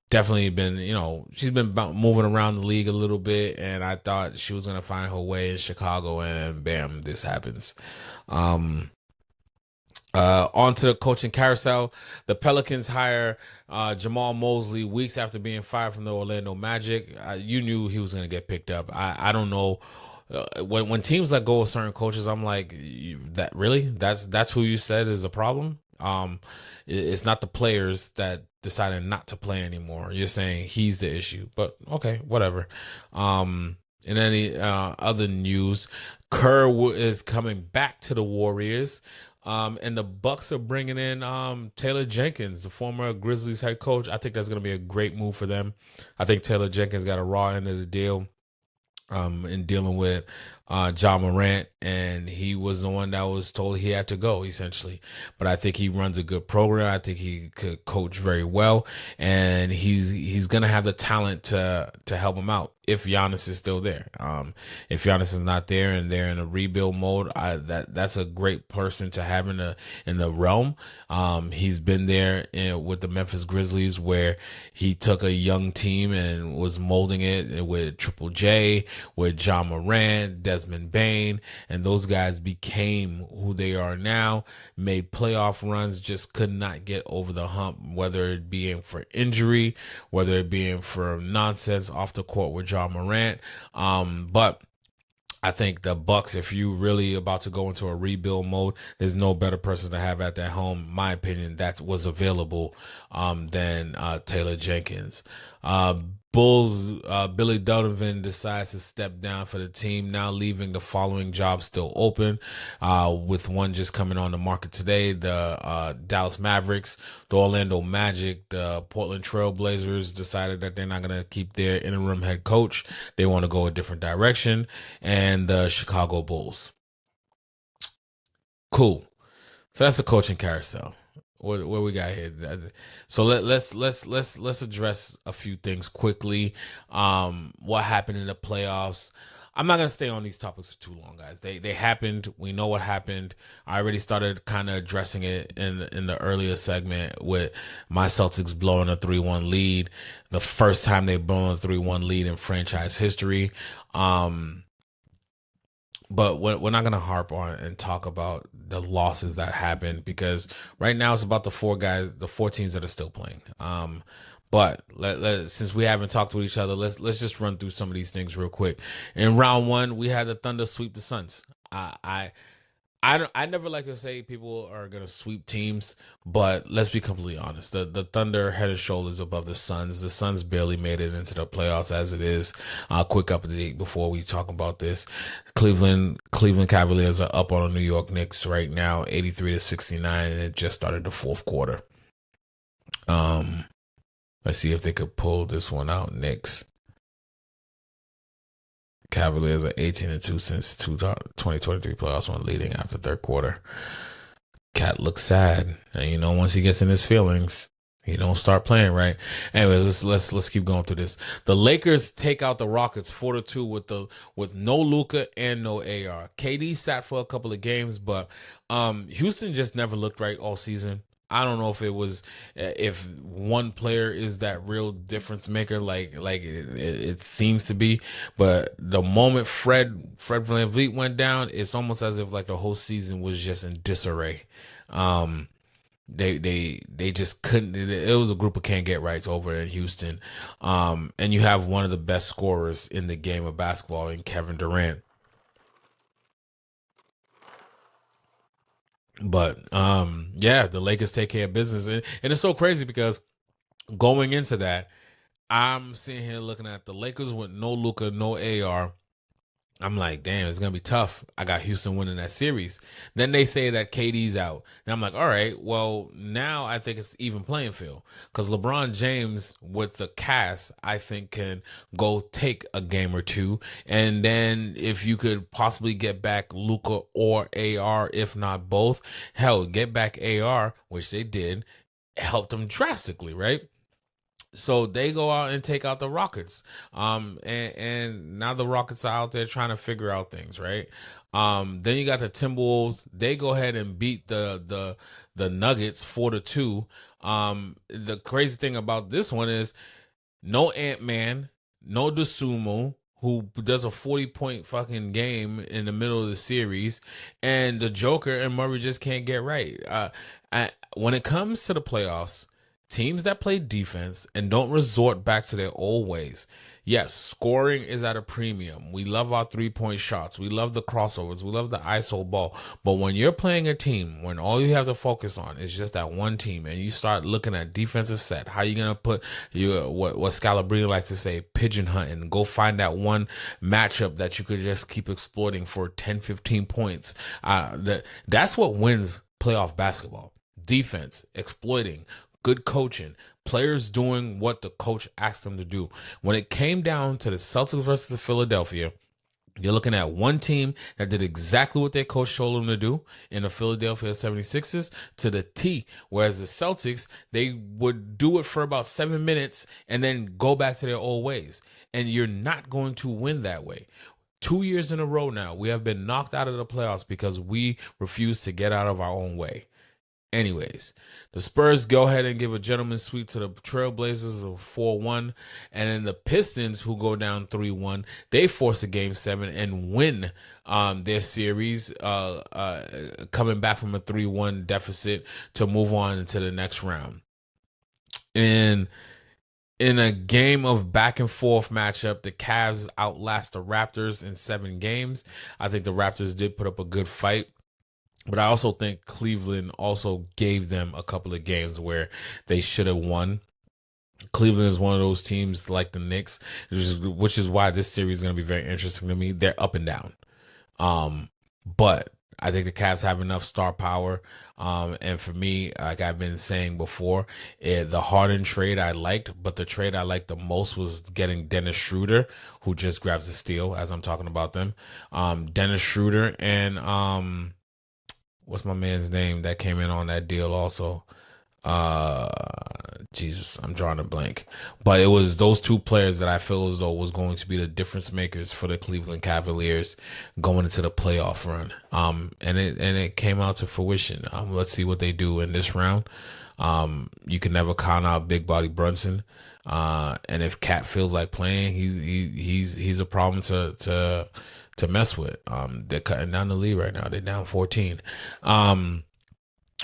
Definitely been, she's been moving around the league a little bit, and I thought she was going to find her way in Chicago, and bam, this happens. On to the coaching carousel. The Pelicans hire Jamal Mosley weeks after being fired from the Orlando Magic. You knew he was going to get picked up. I don't know. When teams let go of certain coaches, I'm like, that really? That's who you said is a problem? It's not the players that decided not to play anymore. You're saying he's the issue, but okay, whatever. In any other news, Kerr is coming back to the Warriors, and the Bucks are bringing in Taylor Jenkins, the former Grizzlies head coach. I think that's going to be a great move for them. I think Taylor Jenkins got a raw end of the deal in dealing with John Morant, and he was the one that was told he had to go, essentially. But I think he runs a good program. I think he could coach very well, and he's gonna have the talent to help him out if Giannis is still there. If Giannis is not there and they're in a rebuild mode, that's a great person to have in the realm. He's been there with the Memphis Grizzlies, where he took a young team and was molding it with Triple J, with John Morant, Desmond Bane, and those guys became who they are now, made playoff runs, just could not get over the hump, whether it being for injury, whether it being for nonsense off the court with John Morant. But I think the Bucks, if you really about to go into a rebuild mode, there's no better person to have at that home, in my opinion, that was available than Taylor Jenkins. Bulls, Billy Donovan decides to step down for the team, now leaving the following jobs still open, with one just coming on the market today: the Dallas Mavericks, the Orlando Magic, the Portland Trail Blazers decided that they're not going to keep their interim head coach. They want to go a different direction, and the Chicago Bulls. Cool. So that's the coaching carousel. What we got here? So let's address a few things quickly. What happened in the playoffs? I'm not gonna stay on these topics for too long, guys. They happened. We know what happened. I already started kind of addressing it in the earlier segment with my Celtics blowing a 3-1 lead, the first time they've blown a 3-1 lead in franchise history. But we're not going to harp on and talk about the losses that happened, because right now it's about the four teams that are still playing. But since we haven't talked with each other, let's just run through some of these things real quick. In round one, we had the Thunder sweep the Suns. I never like to say people are gonna sweep teams, but let's be completely honest. The Thunder head and shoulders above the Suns. The Suns barely made it into the playoffs as it is. Quick update before we talk about this: Cleveland Cavaliers are up on the New York Knicks right now, 83-69, and it just started the fourth quarter. Let's see if they could pull this one out. Knicks. Cavaliers are 18-2 since 2023 playoffs, one leading after third quarter. Cat looks sad, and once he gets in his feelings, he don't start playing right. Anyways, let's keep going through this. The Lakers take out the Rockets 4-2 with no Luka and no AR. KD sat for a couple of games, but Houston just never looked right all season. I don't know if it was if one player is that real difference maker like it seems to be, but the moment Fred VanVleet went down, it's almost as if like the whole season was just in disarray. They just couldn't. It was a group of can't get rights over in Houston, and you have one of the best scorers in the game of basketball in Kevin Durant. But yeah, the Lakers take care of business, and it's so crazy because going into that, I'm sitting here looking at the Lakers with no Luka, no AR, I'm like, damn, it's gonna be tough. I got Houston winning that series. Then they say that KD's out, and I'm like, all right, well, now I think it's even playing field because LeBron James with the cast, I think can go take a game or two, and then if you could possibly get back Luka or AR, if not both, hell, get back AR, which they did, helped them drastically, right? So they go out and take out the Rockets. And now the Rockets are out there trying to figure out things, right? Then you got the Timberwolves. They go ahead and beat the Nuggets 4-2. The crazy thing about this one is no Ant-Man, no DeSumo, who does a 40-point fucking game in the middle of the series, and the Joker and Murray just can't get right. When it comes to the playoffs, teams that play defense and don't resort back to their old ways. Yes, scoring is at a premium. We love our 3-point shots. We love the crossovers. We love the ISO ball. But when you're playing a team, when all you have to focus on is just that one team, and you start looking at defensive set, how you gonna put what Scalabrine likes to say, pigeon hunting, go find that one matchup that you could just keep exploiting for 10, 15 points. That's what wins playoff basketball. Defense, exploiting, good coaching, players doing what the coach asked them to do. When it came down to the Celtics versus the Philadelphia, you're looking at one team that did exactly what their coach told them to do in the Philadelphia 76ers to the T, whereas the Celtics, they would do it for about 7 minutes and then go back to their old ways. And you're not going to win that way. 2 years in a row now, we have been knocked out of the playoffs because we refuse to get out of our own way. Anyways, the Spurs go ahead and give a gentleman's sweep to the Trailblazers of 4-1. And then the Pistons, who go down 3-1, they force a Game 7 and win their series, coming back from a 3-1 deficit to move on into the next round. And in a game of back and forth matchup, the Cavs outlast the Raptors in 7 games. I think the Raptors did put up a good fight. But I also think Cleveland also gave them a couple of games where they should have won. Cleveland is one of those teams like the Knicks, which is why this series is going to be very interesting to me. They're up and down. But I think the Cavs have enough star power. And for me, like I've been saying before, the Harden trade I liked, but the trade I liked the most was getting Dennis Schroeder, who just grabs the steal as I'm talking about them. Dennis Schroeder and what's my man's name that came in on that deal also? Jesus, I'm drawing a blank. But it was those two players that I feel as though was going to be the difference makers for the Cleveland Cavaliers going into the playoff run. And it came out to fruition. Let's see what they do in this round. You can never count out Big Body Brunson. And if Cat feels like playing, he's a problem to mess with. They're cutting down the lead right now. They're down 14.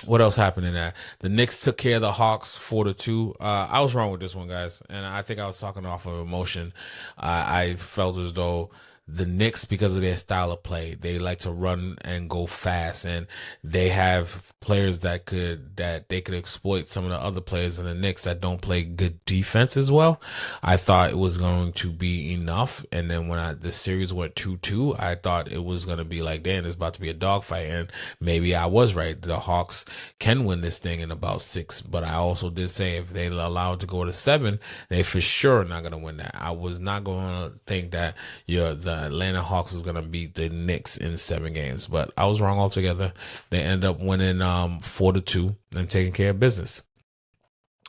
What else happened in that? The Knicks took care of the Hawks 4-2. I was wrong with this one, guys, and I think I was talking off of emotion. I felt as though the Knicks, because of their style of play, they like to run and go fast, and they have players that they could exploit some of the other players in the Knicks that don't play good defense as well. I thought it was going to be enough, and then when the series went 2-2, I thought it was going to be like, damn, it's about to be a dogfight, and maybe I was right. The Hawks can win this thing in about 6, but I also did say if they allow it to go to 7, they for sure not going to win that. I was not going to think that the Atlanta Hawks was going to beat the Knicks in 7 games, but I was wrong altogether. They end up winning 4-2 and taking care of business.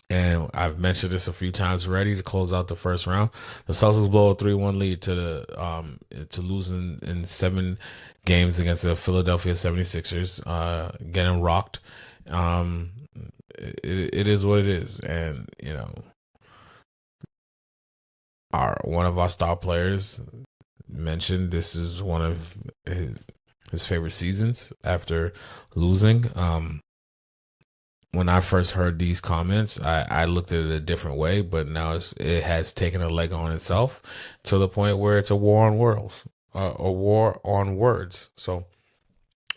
And I've mentioned this a few times already to close out the first round. The Celtics blow a 3-1 lead to losing in 7 games against the Philadelphia 76ers, getting rocked. It is what it is, and one of our star players mentioned this is one of his favorite seasons after losing. When I first heard these comments, I looked at it a different way, but now it has taken a leg on itself to the point where it's a war on words. So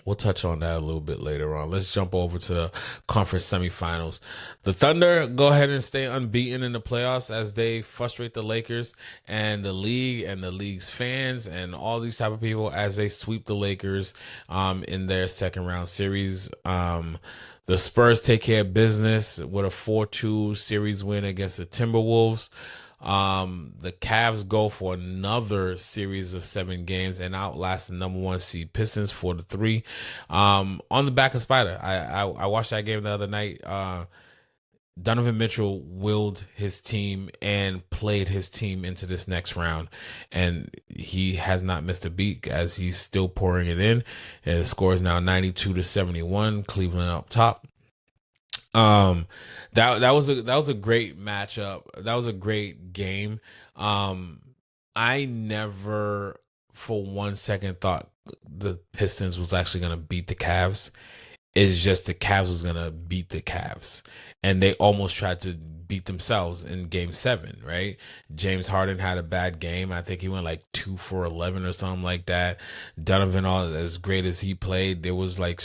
We'll touch on that a little bit later on. Let's jump over to the conference semifinals. The Thunder go ahead and stay unbeaten in the playoffs as they frustrate the Lakers and the league and the league's fans and all these type of people as they sweep the Lakers in their second round series. The Spurs take care of business with a 4-2 series win against the Timberwolves. The Cavs go for another series of 7 games and outlast the number 1 seed Pistons 4-3. On the back of Spider, I watched that game the other night. Donovan Mitchell willed his team and played his team into this next round, and he has not missed a beat as he's still pouring it in. And the score is now 92-71, Cleveland up top. That was a great matchup. That was a great game. I never for 1 second thought the Pistons was actually going to beat the Cavs. It's just the Cavs was going to beat the Cavs. And they almost tried to beat themselves in game 7, right? James Harden had a bad game. I think he went like 2 for 11 or something like that. Donovan, all as great as he played, there was like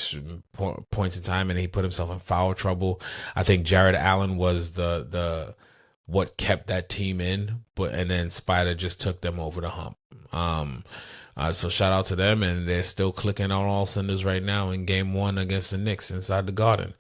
points in time and he put himself in foul trouble. I think Jared Allen was the what kept that team in, and then Spider just took them over the hump. So shout out to them, and they're still clicking on all cylinders right now in game 1 against the Knicks inside the Garden.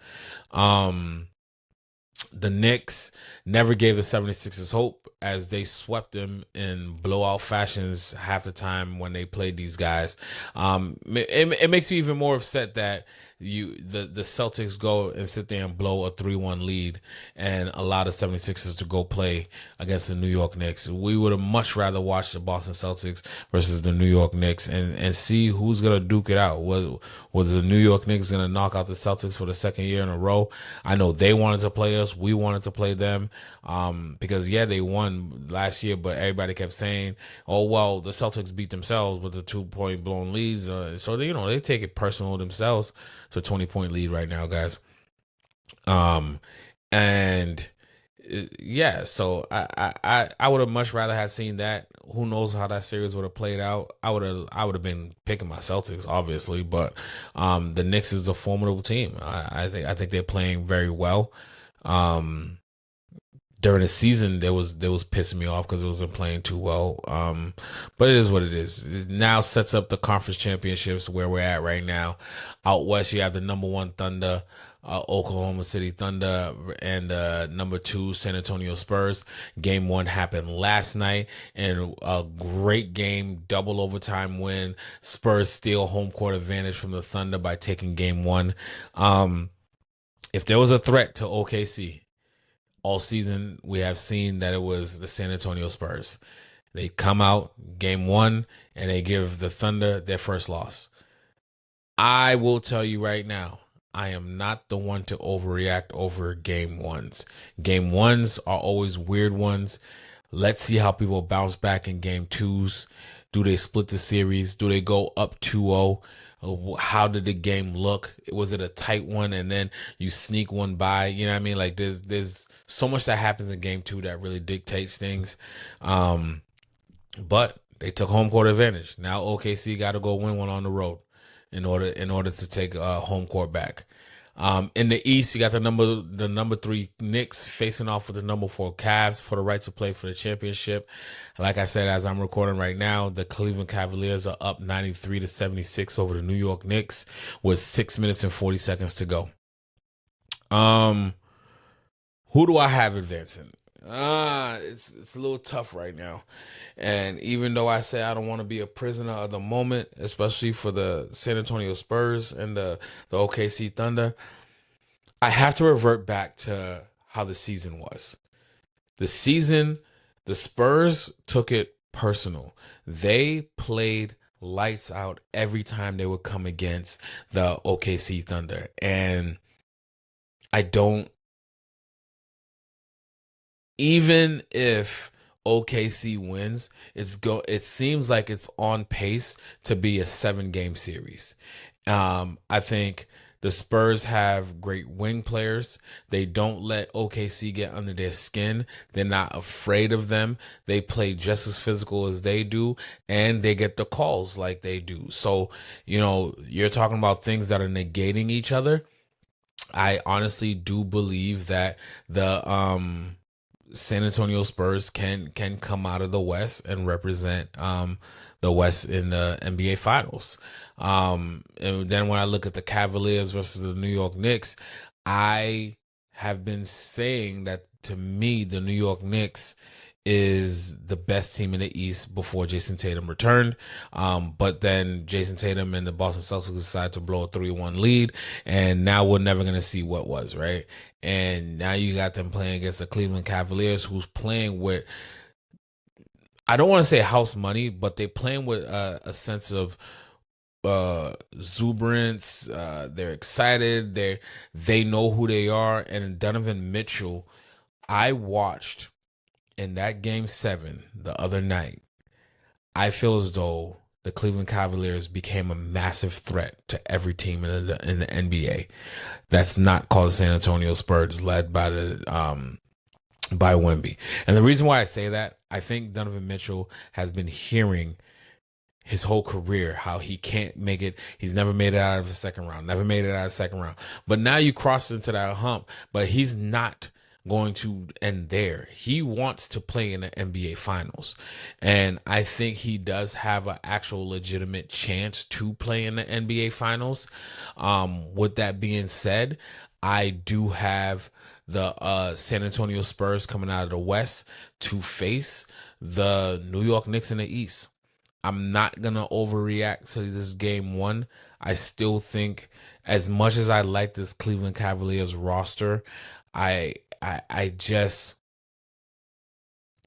The Knicks never gave the 76ers hope as they swept them in blowout fashions half the time when they played these guys. It makes me even more upset that the Celtics go and sit there and blow a 3-1 lead and allow the 76ers to go play against the New York Knicks. We would have much rather watched the Boston Celtics versus the New York Knicks and see who's going to duke it out. Was the New York Knicks going to knock out the Celtics for the second year in a row? I know they wanted to play us. We wanted to play them because, yeah, they won last year, but everybody kept saying, oh, well, the Celtics beat themselves with the 2-point blown leads. So, they take it personal themselves. It's a 20-point lead right now, guys. So I would have much rather have seen that. Who knows how that series would have played out? I would have been picking my Celtics, obviously, but the Knicks is a formidable team. I think they're playing very well. During the season, they was pissing me off because it wasn't playing too well. But it is what it is. It now sets up the conference championships where we're at right now. Out west, you have the number 1 Thunder, Oklahoma City Thunder, and number 2 San Antonio Spurs. Game 1 happened last night, and a great game, double overtime win. Spurs steal home court advantage from the Thunder by taking game 1. If there was a threat to OKC all season, we have seen that it was the San Antonio Spurs. They come out game 1 and they give the Thunder their first loss. I will tell you right now, I am not the one to overreact over game 1s. Game 1s are always weird ones. Let's see how people bounce back in game 2s. Do they split the series? Do they go up 2-0? How did the game look? Was it a tight one and then you sneak one by? You know what I mean? Like there's so much that happens in game 2 that really dictates things. But they took home court advantage. Now OKC got to go win one on the road in order to take home court back. In the East, you got the number 3 Knicks facing off with the number 4 Cavs for the right to play for the championship. Like I said, as I'm recording right now, the Cleveland Cavaliers are up 93-76 over the New York Knicks with 6 minutes and 40 seconds to go. Who do I have advancing? It's a little tough right now. And even though I say I don't want to be a prisoner of the moment, especially for the San Antonio Spurs and the OKC Thunder, I have to revert back to how the season was. The Spurs took it personal. They played lights out every time they would come against the OKC Thunder. And even if OKC wins, it seems like it's on pace to be a 7-game series. I think The Spurs have great wing players. They don't let OKC get under their skin. They're not afraid of them. They play just as physical as they do, and they get the calls like they do. So, you're talking about things that are negating each other. I honestly do believe that the San Antonio Spurs can come out of the West and represent the West in the NBA Finals. And then when I look at the Cavaliers versus the New York Knicks, I have been saying that, to me, the New York Knicks is the best team in the East before Jason Tatum returned. But then Jason Tatum and the Boston Celtics decided to blow a 3-1 lead, and now we're never going to see what was, right? And now you got them playing against the Cleveland Cavaliers, who's playing with, I don't want to say house money, but they're playing with a sense of exuberance. They're excited. They know who they are. And Donovan Mitchell, I watched in that game 7 the other night. I feel as though the Cleveland Cavaliers became a massive threat to every team in the NBA that's not called the San Antonio Spurs, led by by Wemby. And the reason why I say that, I think Donovan Mitchell has been hearing his whole career how he can't make it. He's never made it out of the second round, But now you cross into that hump, but he's not going to end there. He wants to play in the NBA Finals. And I think he does have an actual legitimate chance to play in the NBA Finals. With that being said, I do have the San Antonio Spurs coming out of the West to face the New York Knicks in the East. I'm not going to overreact to this game 1. I still think, as much as I like this Cleveland Cavaliers roster, I just,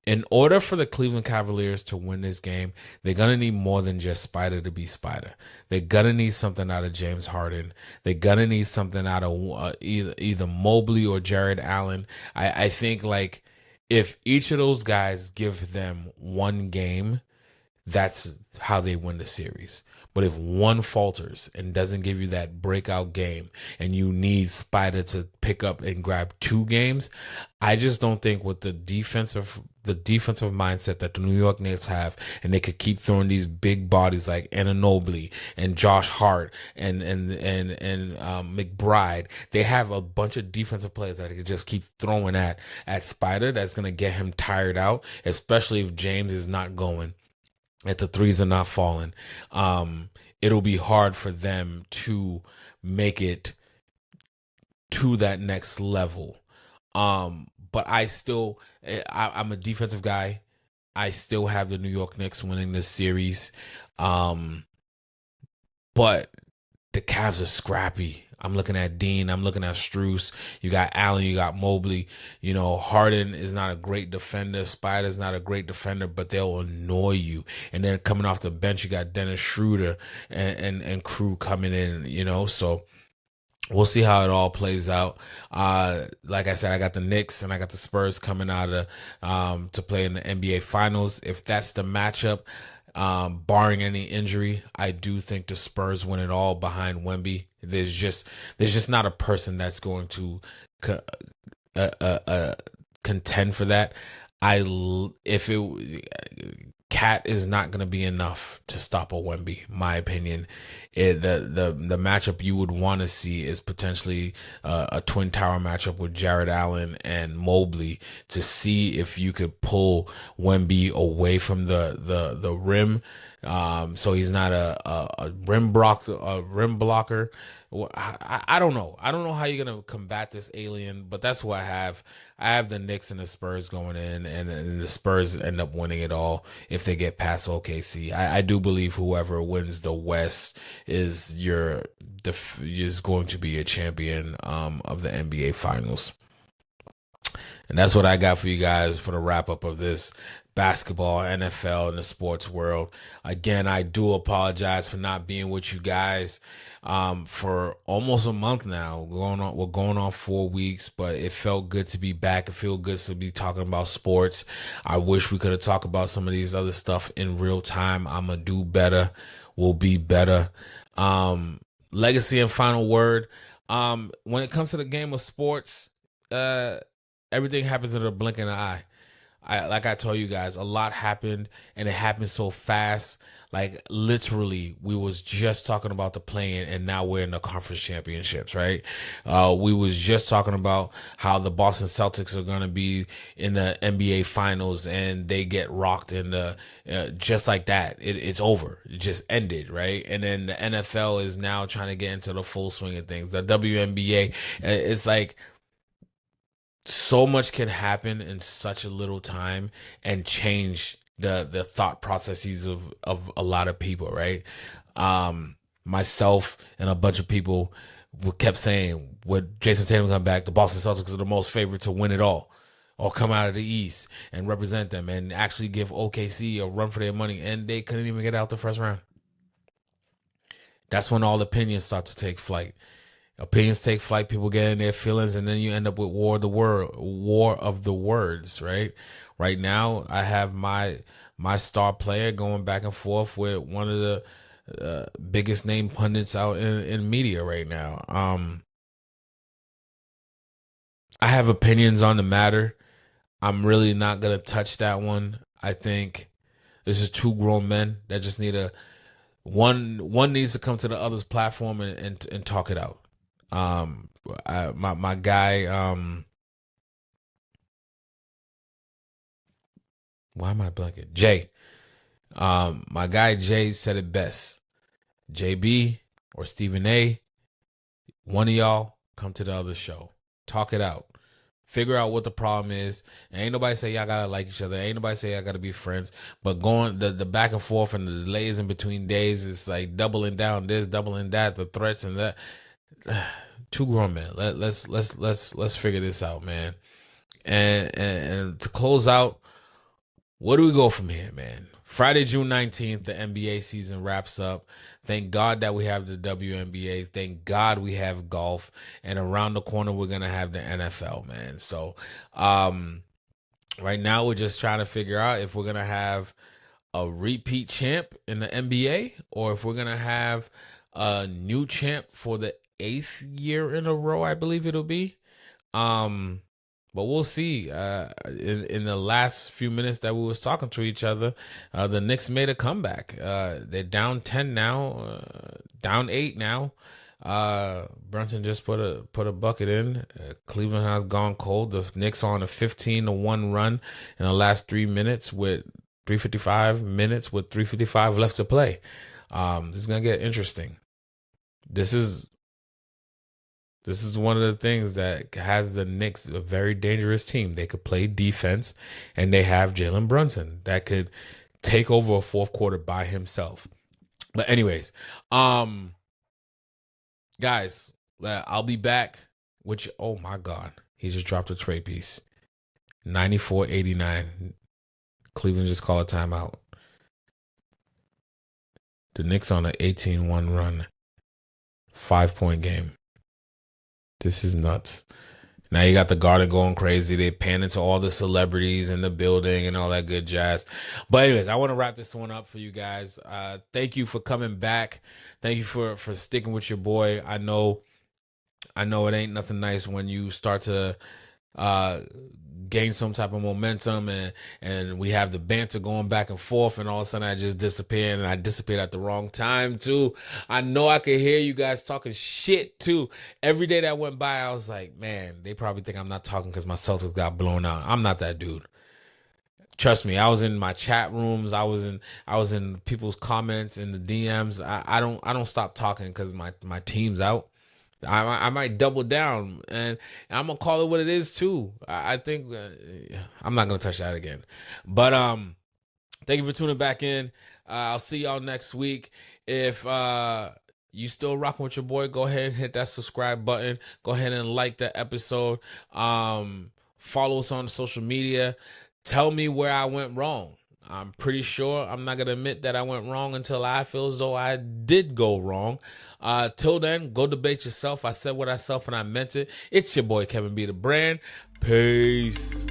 in order for the Cleveland Cavaliers to win this game, they're going to need more than just Spider to be Spider. They're going to need something out of James Harden. They're going to need something out of either Mobley or Jared Allen. I think, like, if each of those guys give them one game, that's how they win the series. But if one falters and doesn't give you that breakout game, and you need Spider to pick up and grab 2 games, I just don't think, with the defensive mindset that the New York Knicks have, and they could keep throwing these big bodies like Anunoby and Josh Hart and McBride. They have a bunch of defensive players that they could just keep throwing at Spider. That's gonna get him tired out, especially if James is not going, if the threes are not falling. It'll be hard for them to make it to that next level. But I'm a defensive guy. I still have the New York Knicks winning this series. But the Cavs are scrappy. I'm looking at Dean. I'm looking at Strus. You got Allen. You got Mobley. Harden is not a great defender. Spider's not a great defender, but they'll annoy you. And then coming off the bench, you got Dennis Schroeder and crew coming in, so we'll see how it all plays out. Like I said, I got the Knicks and I got the Spurs coming out of to play in the NBA Finals. If that's the matchup, barring any injury, I do think the Spurs win it all behind Wemby. There's just not a person that's going to contend for that. Cat is not going to be enough to stop a Wemby, my opinion. The matchup you would want to see is potentially a Twin Tower matchup with Jared Allen and Mobley, to see if you could pull Wemby away from the rim, so he's not a rim blocker. I don't know. I don't know how you're gonna combat this alien, but that's what I have. I have the Knicks and the Spurs going in, and the Spurs end up winning it all if they get past OKC. I do believe whoever wins the West is going to be a champion of the NBA Finals. And that's what I got for you guys for the wrap up of this basketball, NFL, and the sports world. Again, I do apologize for not being with you guys for almost a month now. We're going on 4 weeks, but it felt good to be back. It felt good to be talking about sports. I wish we could have talked about some of these other stuff in real time. I'm gonna do better. We'll be better. legacy and final word. When it comes to the game of sports, everything happens in a blink of an eye. Like I told you guys, a lot happened, and it happened so fast. Like literally, we was just talking about the play-in, and now we're in the conference championships, right? We was just talking about how the Boston Celtics are gonna be in the NBA Finals, and they get rocked in the just like that. It's over. It just ended, right? And then the NFL is now trying to get into the full swing of things. The WNBA, it's like, so much can happen in such a little time and change the thought processes of a lot of people, right? Myself and a bunch of people kept saying, when Jason Tatum come back, the Boston Celtics are the most favorite to win it all, or come out of the East and represent them and actually give OKC a run for their money, and they couldn't even get out the first round. That's when all opinions start to take flight. Opinions take flight, people get in their feelings, and then you end up with war of the words, right? Right now, I have my star player going back and forth with one of the biggest name pundits out in media right now. I have opinions on the matter. I'm really not going to touch that one. I think this is two grown men that just need one needs to come to the other's platform and talk it out. My guy, why am I blanking? Jay. My guy Jay said it best. JB or Stephen A, one of y'all come to the other show. Talk it out. Figure out what the problem is. And ain't nobody say y'all gotta like each other. Ain't nobody say y'all gotta be friends. But going the back and forth and the delays in between days is like doubling down this, doubling that, the threats and that. Two grown men. Let's figure this out, man. And to close out, where do we go from here, man? Friday, June 19th, the NBA season wraps up. Thank God that we have the WNBA. Thank God we have golf. And around the corner, we're going to have the NFL, man. So right now, we're just trying to figure out if we're going to have a repeat champ in the NBA, or if we're going to have a new champ for the 8th year in a row, I believe it'll be. But we'll see. In the last few minutes that we was talking to each other, the Knicks made a comeback. They're down 10 now, down 8 now. Brunson just put a bucket in. Cleveland has gone cold. The Knicks are on a 15-1 run in the last 3 minutes with 3:55 minutes with 3:55 left to play. This is gonna get interesting. This is one of the things that has the Knicks a very dangerous team. They could play defense, and they have Jalen Brunson that could take over a fourth quarter by himself. But anyways, guys, I'll be back. Oh my God, he just dropped a trade piece. 94-89. Cleveland just called a timeout. The Knicks on an 18-1 run. 5-point game. This is nuts. Now you got the Garden going crazy. They panning to all the celebrities in the building and all that good jazz. But anyways, I want to wrap this one up for you guys. Thank you for coming back. Thank you for sticking with your boy. I know it ain't nothing nice when you start to gain some type of momentum and we have the banter going back and forth, and all of a sudden I just disappear, and I disappeared at the wrong time too. I know I could hear you guys talking shit too. Every day that went by, I was like, man, they probably think I'm not talking because my Celtics got blown out. I'm not that dude. Trust me, I was in my chat rooms. I was in people's comments in the DMs. I don't stop talking because my team's out. I might double down, and I'm gonna call it what it is too. I think I'm not gonna touch that again. But thank you for tuning back in. I'll see y'all next week. If you still rocking with your boy, go ahead and hit that subscribe button. Go ahead and like the episode. Follow us on social media. Tell me where I went wrong. I'm pretty sure I'm not going to admit that I went wrong until I feel as though I did go wrong. Till then, go debate yourself. I said what I said and I meant it. It's your boy, Kevin B. The Brand. Peace.